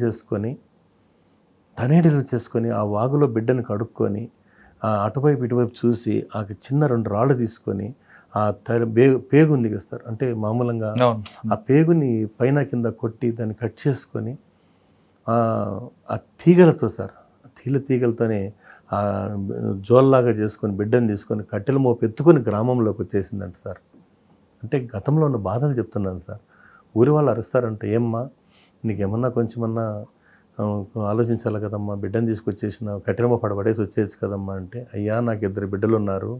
చేసుకొని ఆ వాగులో బిడ్డను కడుక్కొని, అటువైపు ఇటువైపు చూసి ఆ చిన్న 2 రాళ్ళు తీసుకొని, ఆ పేగు ఉంది కదా సార్, అంటే మామూలుగా ఆ పేగుని పైన కింద కొట్టి దాన్ని కట్ చేసుకొని, ఆ తీగలతో సార్, తీగలతోనే ఆ జోల్లాగా చేసుకొని బిడ్డను తీసుకొని కట్టెల మోపు ఎత్తుకొని గ్రామంలోకి వచ్చేసిందంట సార్. అంటే గతంలో ఉన్న బాధలు చెప్తున్నాను సార్. ఊరి వాళ్ళు అరుస్తారంటే, ఏమ్మా నీకేమన్నా కొంచెమన్నా ఆలోచించాలి కదమ్మా, బిడ్డను తీసుకొచ్చేసిన కట్టెల మోపు పడేసి వచ్చేయచ్చు కదమ్మా అంటే, అయ్యా నాకు 2 బిడ్డలు ఉన్నారు,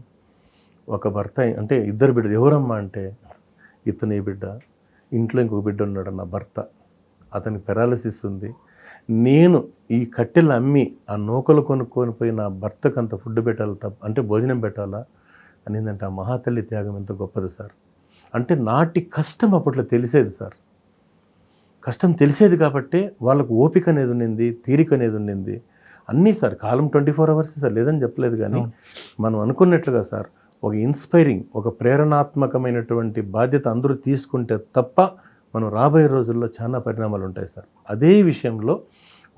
ఒక భర్త, అంటే 2 బిడ్డలు. ఎవరమ్మా అంటే, ఇతను ఈ బిడ్డ, ఇంట్లో ఇంకొక బిడ్డ ఉన్నాడు నా భర్త, అతనికి పెరాలసిస్ ఉంది, నేను ఈ కట్టెలు అమ్మి ఆ నూకలు కొనుక్కొని పోయి నా భర్తకు అంత ఫుడ్ పెట్టాలి అంటే భోజనం పెట్టాలా అనేదంటే ఆ మహాతల్లి త్యాగం ఎంత గొప్పది సార్. అంటే నాటి కష్టం అప్పట్లో తెలిసేది సార్. కష్టం తెలిసేది కాబట్టే వాళ్ళకు ఓపిక అనేది ఉండింది, తీరిక అనేది ఉండింది అన్నీ సార్. కాలం 24 అవర్స్ సార్, లేదని చెప్పలేదు, కానీ మనం అనుకున్నట్లుగా సార్ ఒక ఇన్స్పైరింగ్, ఒక ప్రేరణాత్మకమైనటువంటి బాధ్యత అందరూ తీసుకుంటే తప్ప మనం రాబోయే రోజుల్లో చాలా పరిణామాలు ఉంటాయి సార్. అదే విషయంలో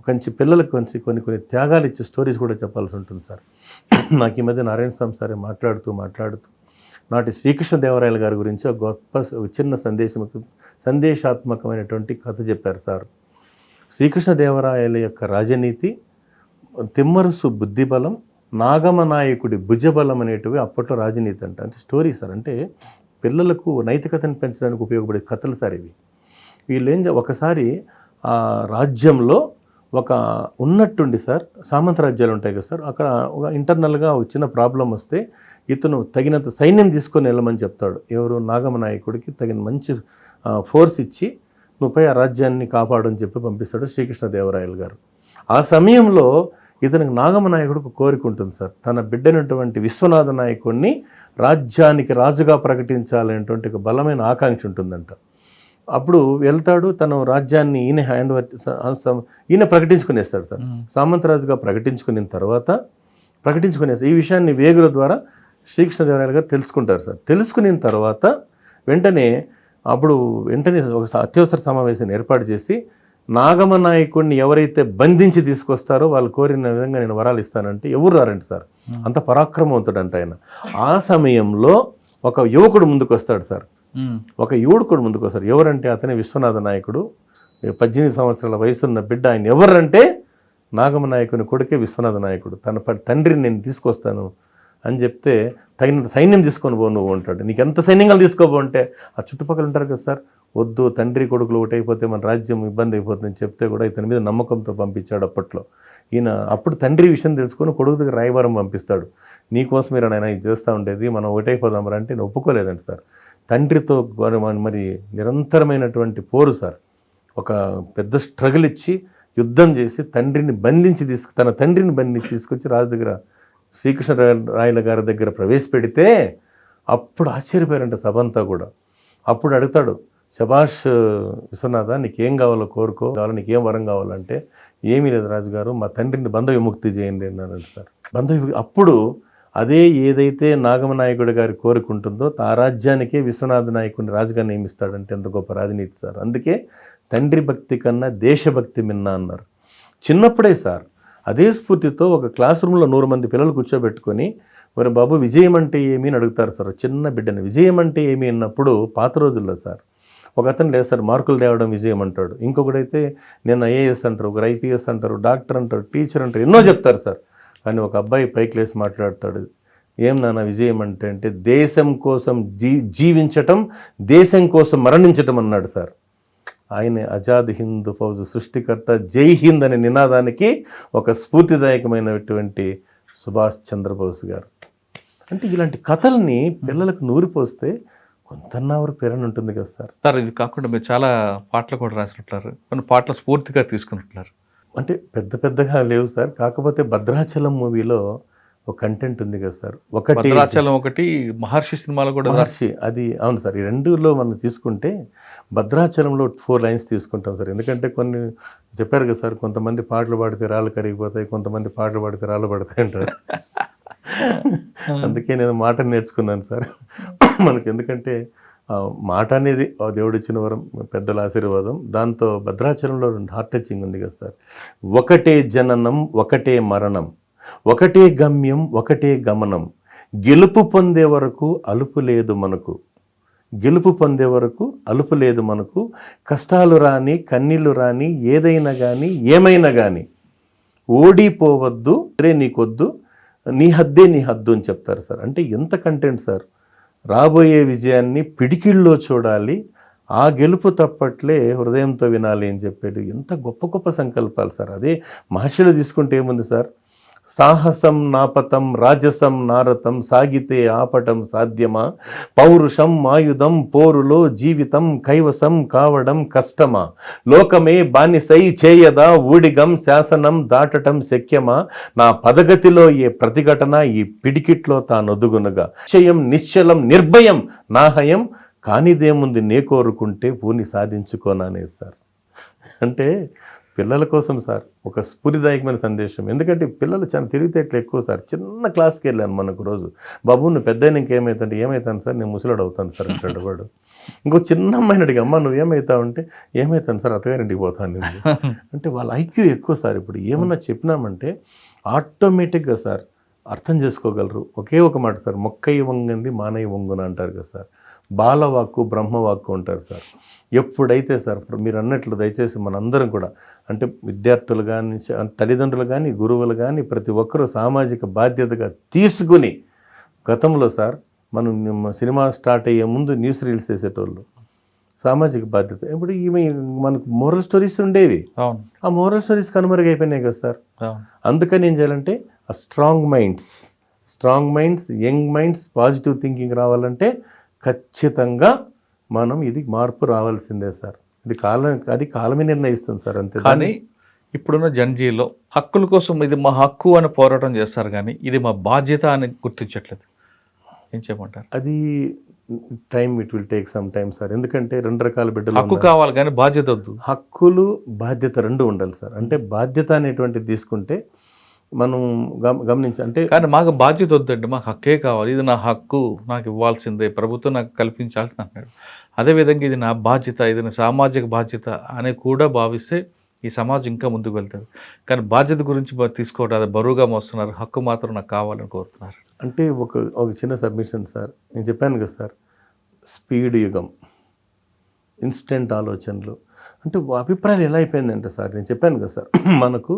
కొంచెం పిల్లలకు కొన్ని త్యాగాలు ఇచ్చే స్టోరీస్ కూడా చెప్పాల్సి ఉంటుంది సార్. నాకు ఈ మధ్య నారాయణ స్వామి సార్ మాట్లాడుతూ నాటి శ్రీకృష్ణదేవరాయల గారి గురించి ఒక గొప్ప చిన్న సందేశాత్మకమైనటువంటి కథ చెప్పారు సార్. శ్రీకృష్ణదేవరాయల యొక్క రాజనీతి, తిమ్మరుసు బుద్ధిబలం, నాగమనాయకుడి భుజబలం అనేటివి అప్పట్లో రాజనీతి అంటే స్టోరీ సార్. అంటే పిల్లలకు నైతికతను పెంచడానికి ఉపయోగపడే కథలు సార్ ఇవి. వీళ్ళు ఒకసారి ఆ రాజ్యంలో ఒక ఉన్నట్టుండి సార్, సామంత రాజ్యాలు ఉంటాయి కదా సార్, అక్కడ ఒక ఇంటర్నల్గా వచ్చిన ప్రాబ్లం వస్తే ఇతను తగినంత సైన్యం తీసుకొని వెళ్ళమని చెప్తాడు. ఎవరు? నాగమనాయకుడికి తగిన మంచి ఫోర్స్ ఇచ్చి నువ్వు పోయి ఆ రాజ్యాన్ని కాపాడని చెప్పి పంపిస్తాడు శ్రీకృష్ణదేవరాయలు గారు. ఆ సమయంలో ఇతనికి నాగమనాయకుడికి కోరిక ఉంటుంది సార్, తన బిడ్డైనటువంటి విశ్వనాథ నాయకుడిని రాజ్యానికి రాజుగా ప్రకటించాలనేటువంటి ఒక బలమైన ఆకాంక్ష ఉంటుందంట. అప్పుడు వెళ్తాడు, తన రాజ్యాన్ని ఈయన ప్రకటించుకునేస్తాడు సార్. సామంతరాజుగా ప్రకటించుకున్న తర్వాత ఈ విషయాన్ని వేగుల ద్వారా శ్రీకృష్ణదేవరాయలు గారు తెలుసుకుంటారు సార్. తెలుసుకున్న తర్వాత వెంటనే ఒక అత్యవసర సమావేశాన్ని ఏర్పాటు చేసి నాగమనాయకుడిని ఎవరైతే బంధించి తీసుకొస్తారో వాళ్ళు కోరిన విధంగా నేను వరాలు ఇస్తానంటే ఎవరు రారండి సార్, అంత పరాక్రమవంతుడంట ఆయన. ఆ సమయంలో ఒక యువకుడు ముందుకు వస్తాడు సార్. ఎవరంటే అతనే విశ్వనాథ నాయకుడు. 18 సంవత్సరాల వయసున్న బిడ్డ ఆయన. ఎవరంటే నాగమనాయకుని కొడుకే విశ్వనాథ నాయకుడు. తన తండ్రిని నేను తీసుకొస్తాను అని చెప్తే, తగినంత సైన్యం తీసుకొని పో నువ్వు అంటాడు. నీకు ఎంత సైన్యంగా తీసుకోబోంటే ఆ చుట్టుపక్కల ఉంటారు కదా సార్, వద్దు తండ్రి కొడుకులు ఒకటైపోతే మన రాజ్యం ఇబ్బంది అయిపోతుందని చెప్తే కూడా ఇతని మీద నమ్మకంతో పంపించాడు అప్పట్లో. ఈయన అప్పుడు తండ్రి విషయం తెలుసుకొని కొడుకు దగ్గర రాయబారం పంపిస్తాడు. నీకోసం మీరు ఆయన ఇది చేస్తూ ఉండేది, మనం ఒకటైపోదాం రా అంటే నేను ఒప్పుకోలేదండి సార్. తండ్రితో మరి నిరంతరమైనటువంటి పోరు సార్. ఒక పెద్ద స్ట్రగుల్ ఇచ్చి యుద్ధం చేసి తన తండ్రిని బంధించి తీసుకొచ్చి రాజు దగ్గర శ్రీకృష్ణరాయల గారి దగ్గర ప్రవేశపెడితే అప్పుడు ఆశ్చర్యపోయారంట సభంతా కూడా. అప్పుడు అడుగుతాడు, శభాష్ విశ్వనాథ, నీకేం కావాలో కోరుకో, నీకేం వరం కావాలంటే, ఏమీ లేదు రాజుగారు, మా తండ్రిని బంధ విముక్తి చేయండి అన్నాడు సార్. అప్పుడు అదే ఏదైతే నాగమనాయకుడి గారి కోరుకుంటుందో ఆ రాజ్యానికే విశ్వనాథ నాయకుడిని రాజుగా నియమిస్తాడంటే ఎంత గొప్ప రాజనీతి సార్. అందుకే తండ్రి భక్తి కన్నా దేశభక్తి మిన్నా అన్నారు. చిన్నప్పుడే సార్ అదే స్ఫూర్తితో ఒక క్లాస్ రూమ్లో 100 మంది పిల్లలు కూర్చోబెట్టుకొని, మరి బాబు విజయం అంటే ఏమి అని అడుగుతారు సార్. చిన్న బిడ్డని విజయం అంటే ఏమి అన్నప్పుడు పాత రోజుల్లో సార్ ఒక అతను లేదు సార్, మార్కులు తేవడం విజయం అంటాడు. ఇంకొకడైతే నేను ఐఏఎస్ అంటారు, ఒకరు ఐపీఎస్ అంటారు, డాక్టర్ అంటారు, టీచర్ అంటారు, ఎన్నో చెప్తారు సార్. కానీ ఒక అబ్బాయి పైకి లేసి మాట్లాడతాడు, ఏం నాన్న విజయం అంటే దేశం కోసం జీవించటం, దేశం కోసం మరణించటం అన్నాడు సార్. ఆయనే ఆజాద్ హింద్ ఫౌజ్ సృష్టికర్త, జై హింద్ అనే నినాదానికి ఒక స్ఫూర్తిదాయకమైనటువంటి సుభాష్ చంద్రబోస్ గారు. అంటే ఇలాంటి కథల్ని పిల్లలకు నూరిపోస్తే కొంతన్నవరకు ప్రేరణ ఉంటుంది కదా సార్. సార్ ఇది కాకుండా మీరు చాలా పాటలు కూడా రాసినట్టారు, కొన్ని పాటలు స్ఫూర్తిగా తీసుకున్నట్లున్నారు. అంటే పెద్దగా లేవు సార్, కాకపోతే భద్రాచలం మూవీలో ఒక కంటెంట్ ఉంది కదా సార్. భద్రాచలం ఒకటి, మహర్షి సినిమాలో కూడా మహర్షి, అది అవును సార్. ఈ రెండులో మనం తీసుకుంటే భద్రాచలంలో 4 లైన్స్ తీసుకుంటాం సార్. ఎందుకంటే కొన్ని చెప్పారు కదా సార్, కొంతమంది పాటలు పాడితే రాళ్ళు కరిగిపోతాయి, కొంతమంది పాటలు పాడితే రాళ్ళు పడతాయి అంటారు. అందుకే నేను మాట నేర్చుకున్నాను సార్ మనకు. ఎందుకంటే మాట అనేది దేవుడిచ్చిన వరం, పెద్దల ఆశీర్వాదం. దాంతో భద్రాచలంలో హార్ట్ టచింగ్ ఉంది కదా సార్. ఒకటే జననం, ఒకటే మరణం, ఒకటే గమ్యం, ఒకటే గమనం, గెలుపు పొందే వరకు అలుపు లేదు మనకు, గెలుపు పొందే వరకు అలుపు లేదు మనకు, కష్టాలు రాని కన్నీళ్లు రాని ఏదైనా కానీ ఏమైనా కానీ ఓడిపోవద్దు, అరే నీకొద్దు, నీ హద్దే నీ హద్దు అని చెప్తారు సార్. అంటే ఎంత కంటెంట్ సార్. రాబోయే విజయాన్ని పిడికిల్లో చూడాలి, ఆ గెలుపు తప్పట్లే హృదయంతో వినాలి అని చెప్పేది ఎంత గొప్ప గొప్ప సంకల్పాలు సార్. అదే మహర్షులు తీసుకుంటే ఏముంది సార్, సాహసం నాపతం రాజసం నారతం సాగితే ఆపటం సాధ్యమా, పౌరుషం ఆయుధం పోరులో జీవితం కైవసం కావడం కష్టమా, లోకమే బానిసై చేయదా ఊడిగం శాసనం దాటటం శక్యమా, నా పదగతిలో ఏ ప్రతిఘటన ఈ పిడికిట్లో తానొదుగునగా, నిశ్చయం నిశ్చలం నిర్భయం నాహయం, కానిదేముంది నే కోరుకుంటే పూని సాధించుకోననేది సార్. అంటే పిల్లల కోసం సార్ ఒక స్ఫూర్తిదాయకమైన సందేశం. ఎందుకంటే పిల్లలు చాలా తెలివితేటలు ఎక్కువ సార్. చిన్న క్లాస్కి వెళ్ళాను మనకు రోజు, బాబు నువ్వు పెద్ద ఇంకేమవుతాంటే, ఏమవుతాను సార్ నేను ముసలాడు అవుతాను సార్ అంటాడు వాడు. ఇంకో చిన్న అమ్మాయిని అడిగి, అమ్మ నువ్వేమవుతావు అంటే, ఏమవుతాను సార్ అత్తగారింటికి పోతాను నేను. అంటే వాళ్ళ ఐక్యూ ఎక్కువ సార్. ఇప్పుడు ఏమన్నా చెప్పినామంటే ఆటోమేటిక్గా సార్ అర్థం చేసుకోగలరు. ఒకే ఒక మాట సార్, మొక్కయి వంగంది మానయ్య వంగున అంటారు కదా సార్. బాలవాక్కు బ్రహ్మవాక్కు అంటారు సార్. ఎప్పుడైతే సార్ మీరు అన్నట్లు దయచేసి మనందరం కూడా, అంటే విద్యార్థులు కానీ తల్లిదండ్రులు కానీ గురువులు కానీ ప్రతి ఒక్కరూ సామాజిక బాధ్యతగా తీసుకుని, గతంలో సార్ మనం సినిమా స్టార్ట్ అయ్యే ముందు న్యూస్ రీల్స్ వేసేటోళ్ళు, సామాజిక బాధ్యత. ఇప్పుడు ఈమె మనకు మోరల్ స్టోరీస్ ఉండేవి, ఆ మోరల్ స్టోరీస్ కనుమరుగైపోయినాయి కదా సార్. అందుకని ఏం చేయాలంటే ఆ strong minds young minds positive thinking రావాలంటే ఖచ్చితంగా మనం ఇది మార్పు రావాల్సిందే సార్. అది కాలమే నిర్ణయిస్తుంది సార్. అంతే. కానీ ఇప్పుడున్న జనజీలో హక్కుల కోసం ఇది మా హక్కు అని పోరాటం చేస్తారు, కానీ ఇది మా బాధ్యత అని గుర్తించట్లేదు. ఏం చేయమంటారు? అది it will take some time sir. ఎందుకంటే రెండు రకాల బిడ్డలు, హక్కు కావాలి కానీ బాధ్యత వద్దు. హక్కులు బాధ్యత రెండు ఉండాలి సార్. అంటే బాధ్యత అనేటువంటిది తీసుకుంటే మనం గమనించి, అంటే కానీ మాకు బాధ్యత వద్దండి, మాకు హక్కే కావాలి, ఇది నా హక్కు, నాకు ఇవ్వాల్సిందే, ప్రభుత్వం నాకు కల్పించాల్సింది అన్నాడు. అదేవిధంగా ఇది నా బాధ్యత, ఇది నా సామాజిక బాధ్యత అని కూడా భావిస్తే ఈ సమాజం ఇంకా ముందుకు వెళ్తుంది. కానీ బాధ్యత గురించి తీసుకోవడం అది బరువుగా మోస్తున్నారు, హక్కు మాత్రం నాకు కావాలని కోరుతున్నారు. అంటే ఒక చిన్న సబ్మిషన్ సార్. నేను చెప్పాను కదా సార్, స్పీడ్ యుగం, ఇన్స్టెంట్ ఆలోచనలు. అంటే అభిప్రాయాలు ఎలా అయిపోయిందంటే సార్, నేను చెప్పాను కదా సార్, మనకు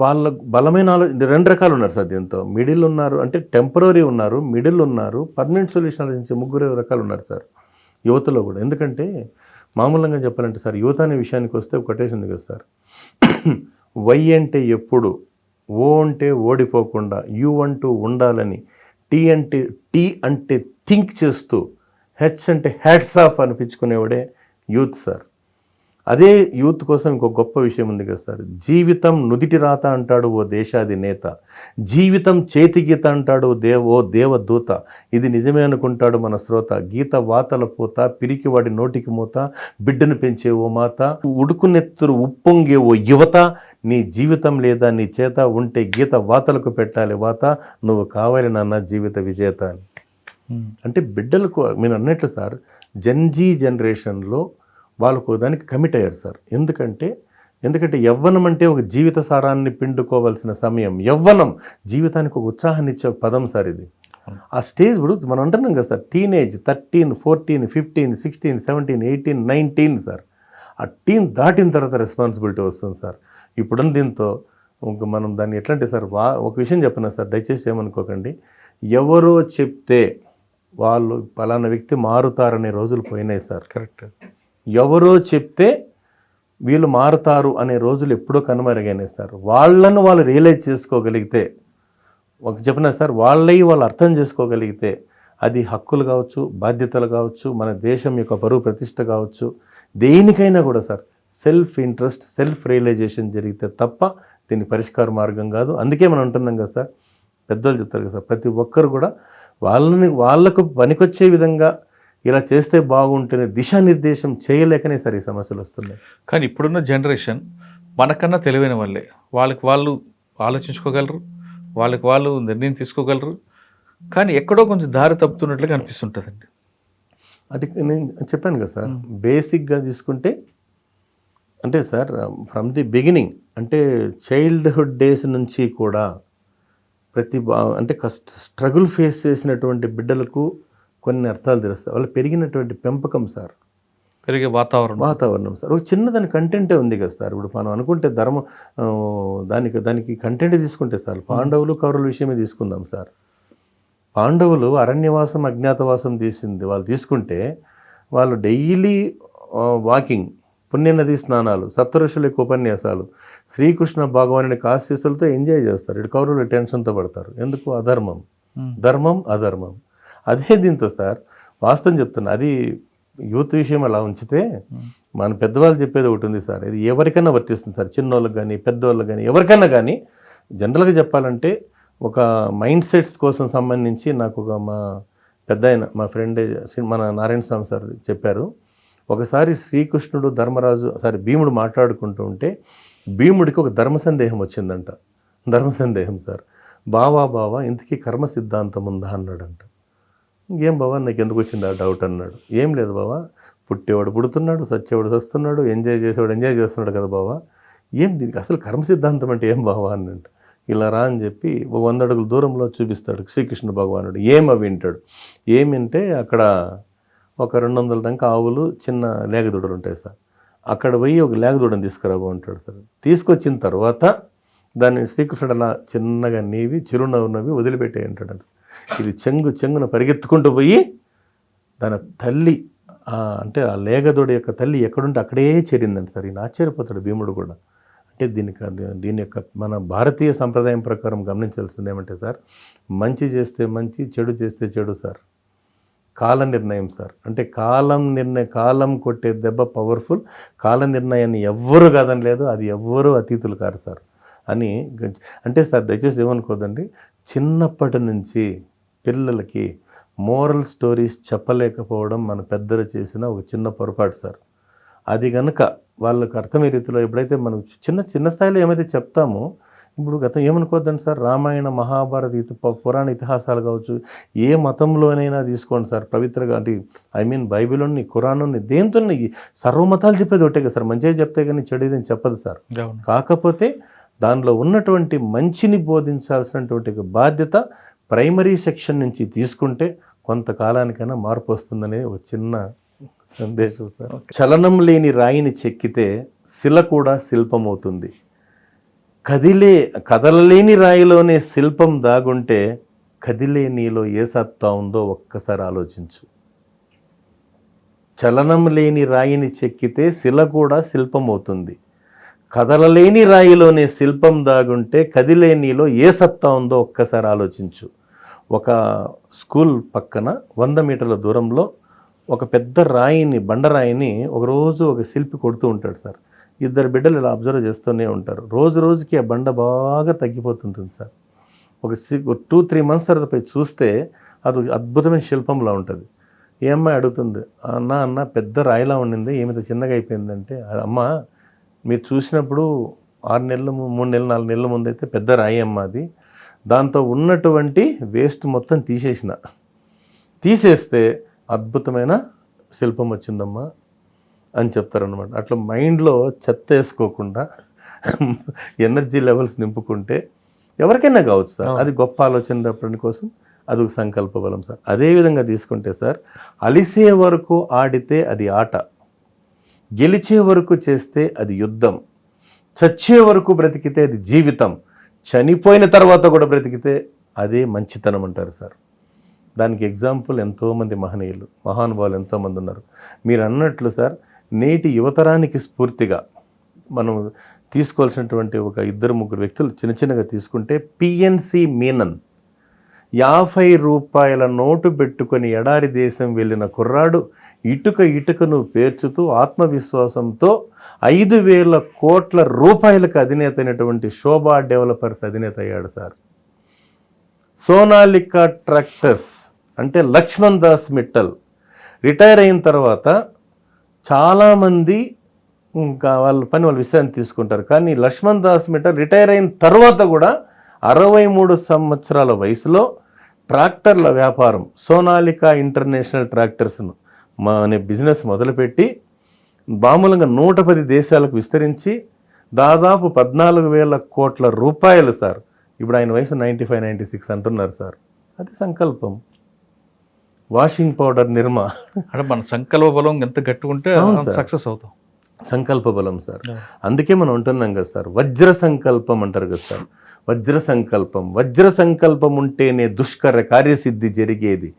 వాళ్ళ బలమైన రెండు రకాలు ఉన్నారు సార్. దీంతో మిడిల్ ఉన్నారు, అంటే టెంపరీ ఉన్నారు, మిడిల్ ఉన్నారు, పర్మనెంట్ సొల్యూషన్ ఆలోచించే 3 రకాలు ఉన్నారు సార్ యువతలో కూడా. ఎందుకంటే మామూలుగా చెప్పాలంటే సార్, యువత అనే విషయానికి వస్తే ఒకటే ఉంది కదా సార్, వై అంటే ఎప్పుడు, ఓ అంటే ఓడిపోకుండా, యు అంటూ ఉండాలని, టీ అంటే థింక్ చేస్తూ, హెచ్ అంటే హ్యాట్స్ ఆఫ్ అనిపించుకునేవాడే యూత్ సార్. అదే యూత్ కోసం ఇంకో గొప్ప విషయం ఉంది కదా సార్, జీవితం నుదిటి రాత అంటాడు ఓ దేశాధినేత, జీవితం చేతి గీత అంటాడు ఓ దేవదూత, ఇది నిజమే అనుకుంటాడు మన శ్రోత, గీత వాతల పూత పిరికివాడి నోటికి మూత, బిడ్డను పెంచే ఓ మాత, ఉడుకునెత్తురు ఉప్పొంగే ఓ యువత, నీ జీవితం లేదా నీ చేత ఉంటే గీత వాతలకు పెట్టాలి వాత, నువ్వు కావాలి నాన్న జీవిత విజేత అని. అంటే బిడ్డలకు మీరు అన్నట్లు సార్, జెన్జీ జనరేషన్లో వాళ్ళకు దానికి కమిట్ అయ్యారు సార్. ఎందుకంటే యవ్వనం అంటే ఒక జీవిత సారాన్ని పిండుకోవాల్సిన సమయం. యవ్వనం జీవితానికి ఒక ఉత్సాహాన్ని ఇచ్చే పదం సార్ ఇది. ఆ స్టేజ్ ఇప్పుడు మనం అంటున్నాం కదా సార్, టీనేజ్ 13, 14, 15, 16, 17, 18, 19 సార్. ఆ టీన్ దాటిన తర్వాత రెస్పాన్సిబిలిటీ వస్తుంది సార్. ఇప్పుడున్న దీంతో మనం దాన్ని ఎట్లంటే సార్, ఒక విషయం చెప్పినా సార్, దయచేసి ఏమనుకోకండి, ఎవరో చెప్తే వాళ్ళు పలానా వ్యక్తి మారుతారనే రోజులు పోయినాయి సార్. కరెక్ట్. ఎవరో చెప్తే వీళ్ళు మారుతారు అనే రోజులు ఎప్పుడో కనుమరుగైనాయి సార్. వాళ్ళను వాళ్ళు రియలైజ్ చేసుకోగలిగితే, ఒక చెప్పిన సార్, వాళ్ళు అర్థం చేసుకోగలిగితే, అది హక్కులు కావచ్చు, బాధ్యతలు కావచ్చు, మన దేశం యొక్క పరువు ప్రతిష్ట కావచ్చు, దేనికైనా కూడా sir self interest, self realisation జరిగితే తప్ప దీని పరిష్కార మార్గం కాదు. అందుకే మనం అంటున్నాం కదా సార్, పెద్దలు చెప్తారు కదా సార్, ప్రతి ఒక్కరు కూడా వాళ్ళకు పనికొచ్చే విధంగా ఇలా చేస్తే బాగుంటుంది దిశానిర్దేశం చేయలేకనే సార్ ఈ సమస్యలు వస్తున్నాయి. కానీ ఇప్పుడున్న జనరేషన్ మనకన్నా తెలివైన వాళ్ళే, వాళ్ళకి వాళ్ళు ఆలోచించుకోగలరు, వాళ్ళకి వాళ్ళు నిర్ణయం తీసుకోగలరు, కానీ ఎక్కడో కొంచెం దారి తప్పుతున్నట్లుగా అనిపిస్తుంటుందండి. అది నేను చెప్పాను కదా సార్, బేసిక్గా తీసుకుంటే అంటే సార్ ఫ్రమ్ ది బిగినింగ్, అంటే చైల్డ్హుడ్ డేస్ నుంచి కూడా అంటే స్ట్రగుల్ ఫేస్ చేసినటువంటి బిడ్డలకు కొన్ని అర్థాలు తెలుస్తాయి. వాళ్ళు పెరిగినటువంటి పెంపకం సార్, పెరిగే వాతావరణం సార్. ఒక చిన్నదాని కంటెంటే ఉంది కదా సార్. ఇప్పుడు మనం అనుకుంటే ధర్మం దానికి కంటెంట్ తీసుకుంటే సార్, పాండవులు కౌరవుల విషయమే తీసుకుందాం సార్. పాండవులు అరణ్యవాసం అజ్ఞాతవాసం వాళ్ళు తీసుకుంటే వాళ్ళు డైలీ వాకింగ్, పుణ్యనది స్నానాలు, సప్తఋషుల యొక్క ఉపన్యాసాలు, శ్రీకృష్ణ భగవానుని ఆశీస్సులతో ఎంజాయ్ చేస్తారు. ఇటు కౌరవులు టెన్షన్తో పడతారు. ఎందుకు? అధర్మం, ధర్మం, అధర్మం. అదే దీంతో సార్ వాస్తవం చెప్తున్నా. అది యూత్ విషయం అలా ఉంచితే మన పెద్దవాళ్ళు చెప్పేది ఒకటి ఉంది సార్. ఇది ఎవరికైనా వర్తిస్తుంది సార్. చిన్నోళ్ళకి కానీ పెద్దవాళ్ళకి కానీ ఎవరికైనా కానీ. జనరల్గా చెప్పాలంటే ఒక మైండ్ సెట్స్ కోసం సంబంధించి నాకు మా పెద్ద ఆయన, మా ఫ్రెండ్ మన నారాయణ స్వామి సార్ చెప్పారు. ఒకసారి శ్రీకృష్ణుడు భీముడు మాట్లాడుకుంటూ ఉంటే భీముడికి ఒక ధర్మ సందేహం వచ్చిందంట. ధర్మ సందేహం సార్. బావా ఇంతకీ కర్మ సిద్ధాంతం ఉందా అన్నాడంట. ఏం బావా నాకు ఎందుకు వచ్చింది ఆ డౌట్ అన్నాడు. ఏం లేదు బావా, పుట్టేవాడు పుడుతున్నాడు, సచ్చేవాడు సస్తున్నాడు, ఎంజాయ్ చేసేవాడు ఎంజాయ్ చేస్తున్నాడు కదా బావా, ఏం దీనికి అసలు కర్మ సిద్ధాంతం అంటే ఏం బావా అన్నంట. ఇలా రా అని చెప్పి 100 అడుగుల దూరంలో చూపిస్తాడు శ్రీకృష్ణ భగవానుడు. ఏమి వింటాడు. ఏమింటే అక్కడ ఒక 200 దాకా ఆవులు, చిన్న లేగదూడలు ఉంటాయి సార్. అక్కడ పోయి ఒక లేగదూడని తీసుకురాబో అంటాడు సార్. తీసుకొచ్చిన తర్వాత దాన్ని శ్రీకృష్ణుడు అలా చిన్నగా నీవి చిరునవ్వు వదిలిపెట్టే అంటాడు. ఇది చెంగున పరిగెత్తుకుంటూ పోయి దాని తల్లి అంటే ఆ లేగదూడ యొక్క తల్లి ఎక్కడుంటే అక్కడే చేరిందంట సార్. ఈయన ఆశ్చర్యపోతాడు భీముడు కూడా. అంటే దీని యొక్క మన భారతీయ సంప్రదాయం ప్రకారం గమనించాల్సింది ఏమంటే సార్, మంచి చేస్తే మంచి, చెడు చేస్తే చెడు సార్. కాల నిర్ణయం సార్. అంటే కాలం కొట్టే దెబ్బ పవర్ఫుల్. కాల నిర్ణయాన్ని ఎవ్వరు కాదని లేదు, అది ఎవ్వరూ అతీతులు కారు సార్ అని. అంటే సార్ దయచేసి ఏమనుకోదండి, చిన్నప్పటి నుంచి పిల్లలకి మోరల్ స్టోరీస్ చెప్పలేకపోవడం మన పెద్దలు చేసిన ఒక చిన్న పొరపాటు సార్. అది కనుక వాళ్ళకు అర్థమయ్యే రీతిలో ఎప్పుడైతే మనం చిన్న స్థాయిలో ఏమైతే చెప్తామో, ఇప్పుడు గతం ఏమనుకోద్దండి సార్, రామాయణ మహాభారత పురాణ ఇతిహాసాలు కావచ్చు, ఏ మతంలోనైనా తీసుకోండి సార్, పవిత్రగా అంటే బైబిల్ని, ఖురాన్ని, దేంతో సర్వమతాలు చెప్పేది ఒకటే కదా సార్. మంచిగా చెప్తే కానీ చెడుదని చెప్పదు సార్. కాకపోతే దానిలో ఉన్నటువంటి మంచిని బోధించాల్సినటువంటి బాధ్యత ప్రైమరీ సెక్షన్ నుంచి తీసుకుంటే కొంతకాలానికైనా మార్పు వస్తుందనే ఒక చిన్న సందేశం సార్. చలనం లేని రాయిని చెక్కితే శిల కూడా శిల్పమవుతుంది. కదలలేని రాయిలోనే శిల్పం దాగుంటే కదిలే నీలో ఏ సత్తా ఉందో ఒక్కసారి ఆలోచించు. చలనం లేని రాయిని చెక్కితే శిల కూడా శిల్పమవుతుంది. కదలలేని రాయిలోనే శిల్పం దాగుంటే కదిలే నీలో ఏ సత్తా ఉందో ఒక్కసారి ఆలోచించు. ఒక స్కూల్ పక్కన 100 మీటర్ల దూరంలో ఒక పెద్ద బండరాయిని ఒకరోజు ఒక శిల్పి కొడుతూ ఉంటాడు సార్. 2 బిడ్డలు ఇలా అబ్జర్వ్ చేస్తూనే ఉంటారు. రోజుకి ఆ బండ బాగా తగ్గిపోతుంటుంది సార్. ఒక 2-3 మంత్స్ తర్వాత పోయి చూస్తే అది అద్భుతమైన శిల్పంలా ఉంటుంది. ఏ అమ్మాయి అడుగుతుంది, అన్న పెద్ద రాయిలా ఉండింది, ఏమితో చిన్నగా అయిపోయిందంటే, అమ్మ మీరు చూసినప్పుడు 6 నెలలు 3 నెలలు 4 నెలల ముందు అయితే పెద్ద రాయి అమ్మ అది, దాంతో ఉన్నటువంటి వేస్ట్ మొత్తం తీసేస్తే అద్భుతమైన శిల్పం వచ్చిందమ్మా అని చెప్తారనమాట. అట్లా మైండ్లో చెత్త వేసుకోకుండా ఎనర్జీ లెవెల్స్ నింపుకుంటే ఎవరికైనా కావచ్చు సార్. అది గొప్ప ఆలోచన కోసం అది ఒక సంకల్ప బలం సార్. అదేవిధంగా తీసుకుంటే సార్, అలిసే వరకు ఆడితే అది ఆట, గెలిచే వరకు చేస్తే అది యుద్ధం, చచ్చే వరకు బ్రతికితే అది జీవితం, చనిపోయిన తర్వాత కూడా బ్రతికితే అదే మంచితనం అంటారు సార్. దానికి ఎగ్జాంపుల్ ఎంతోమంది మహానుభావులు ఎంతోమంది ఉన్నారు. మీరు అన్నట్లు సార్, నేటి యువతరానికి స్ఫూర్తిగా మనం తీసుకోవాల్సినటువంటి ఒక 2-3 వ్యక్తులు చిన్నగా తీసుకుంటే, పిఎన్సి మీనన్ 50 రూపాయల నోటు పెట్టుకొని ఎడారి దేశం వెళ్ళిన కుర్రాడు ఇటుకను పేర్చుతూ ఆత్మవిశ్వాసంతో 5,000 కోట్ల రూపాయలకు అధినేత అయినటువంటి శోభా డెవలపర్స్ అధినేత అయ్యాడు సార్. సోనాలికా ట్రాక్టర్స్ అంటే లక్ష్మణ్ దాస్ మిట్టల్ రిటైర్ అయిన తర్వాత చాలామంది ఇంకా వాళ్ళు విశ్రాంతి తీసుకుంటారు. కానీ లక్ష్మణ్ దాస్ మిట్టల్ రిటైర్ అయిన తర్వాత కూడా 63 సంవత్సరాల వయసులో ట్రాక్టర్ల వ్యాపారం, సోనాలికా ఇంటర్నేషనల్ ట్రాక్టర్స్ను అనే బిజినెస్ మొదలుపెట్టి మామూలుగా 110 దేశాలకు విస్తరించి దాదాపు 14,000 కోట్ల రూపాయలు సార్. ఇప్పుడు ఆయన వయసు 95-96 అంటున్నారు సార్. అది సంకల్పం. వాషింగ్ పౌడర్ నిర్మా. అంటే మన సంకల్ప బలం ఎంత గట్టి ఉంటే అవును సార్. సక్సెస్ అవుతాం. సంకల్ప బలం సార్. అందుకే మనం ఉంటున్నాం కదా సార్, వజ్ర సంకల్పం అంటారు కదా సార్. వజ్ర సంకల్పం ఉంటేనే దుష్కర కార్యసిద్ధి జరిగేది.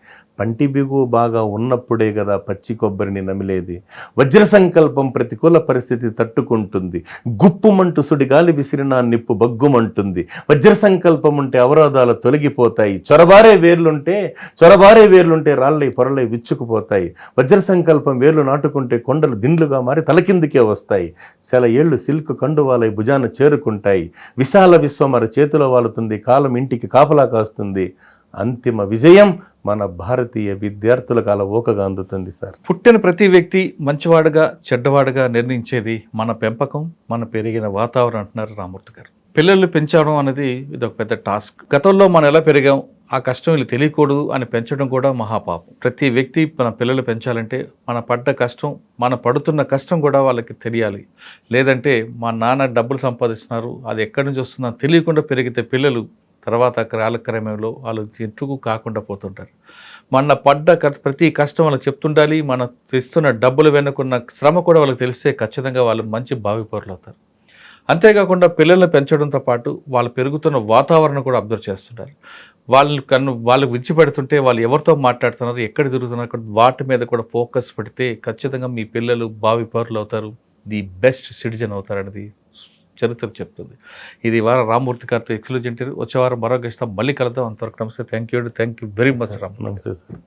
పంటి బిగువు బాగా ఉన్నప్పుడే కదా పచ్చి కొబ్బరిని నమిలేది. వజ్ర సంకల్పం ప్రతికూల పరిస్థితి తట్టుకుంటుంది. గుప్పుమంటూ సుడిగాలి విసిరినా నిప్పు బగ్గుమంటుంది. వజ్ర సంకల్పం ఉంటే అవరోధాలు తొలగిపోతాయి. చొరబారే వేర్లుంటే రాళ్ళై పొరలై విచ్చుకుపోతాయి. వజ్ర సంకల్పం వేర్లు నాటుకుంటే కొండలు దిండ్లుగా మారి తలకిందుకే వస్తాయి. సెల ఏళ్లు సిల్క్ కండువాలై భుజాన చేరుకుంటాయి. విశాల విశ్వమర చేతిలో వాలుతుంది. కాలం ఇంటికి కాపలా కాస్తుంది. అంతిమ విజయం మన భారతీయ విద్యార్థులకు అలవోకగా అందుతుంది సార్. పుట్టిన ప్రతి వ్యక్తి మంచివాడుగా చెడ్డవాడుగా నిర్ణయించేది మన పెంపకం, మన పెరిగిన వాతావరణం అంటున్నారు రామ్మూర్తి గారు. పిల్లల్ని పెంచడం అనేది ఇది ఒక పెద్ద టాస్క్. గతంలో మనం ఎలా పెరిగాం, ఆ కష్టం వీళ్ళు తెలియకూడదు అని పెంచడం కూడా మహాపాపం. ప్రతి వ్యక్తి మన పిల్లలు పెంచాలంటే మన పడుతున్న కష్టం కూడా వాళ్ళకి తెలియాలి. లేదంటే మా నాన్న డబ్బులు సంపాదిస్తున్నారు, అది ఎక్కడి నుంచి వస్తుందో తెలియకుండా పెరిగితే పిల్లలు తర్వాత కాలక్రమంలో వాళ్ళు చెట్టుకు కాకుండా పోతుంటారు. మన ప్రతి కష్టం వాళ్ళకి చెప్తుండాలి. మనం తెస్తున్న డబ్బులు వెనుకున్న శ్రమ కూడా వాళ్ళకి తెలిస్తే ఖచ్చితంగా వాళ్ళు మంచి భావి పౌరులు అవుతారు. అంతేకాకుండా పిల్లల్ని పెంచడంతో పాటు వాళ్ళు పెరుగుతున్న వాతావరణం కూడా అబ్జర్వ్ చేస్తుంటారు. వాళ్ళకు విడిచిపెడుతుంటే వాళ్ళు ఎవరితో మాట్లాడుతున్నారు, ఎక్కడ తిరుగుతున్నారు, వాటి మీద కూడా ఫోకస్ పెడితే ఖచ్చితంగా మీ పిల్లలు భావి పౌరులు అవుతారు, ది బెస్ట్ సిటిజన్ అవుతారు అనేది చరిత్ర చెప్తుంది. ఇది వారం రామ్మూర్తి గారితో ఎక్స్క్లూజివ్ ఇంటర్వ్యూ. వచ్చే వారం మరో గెస్ట్తో మళ్ళీ కలుద్దాం. అంతవరకు నమస్తే. Thank you very much Ram. నమస్తే సార్.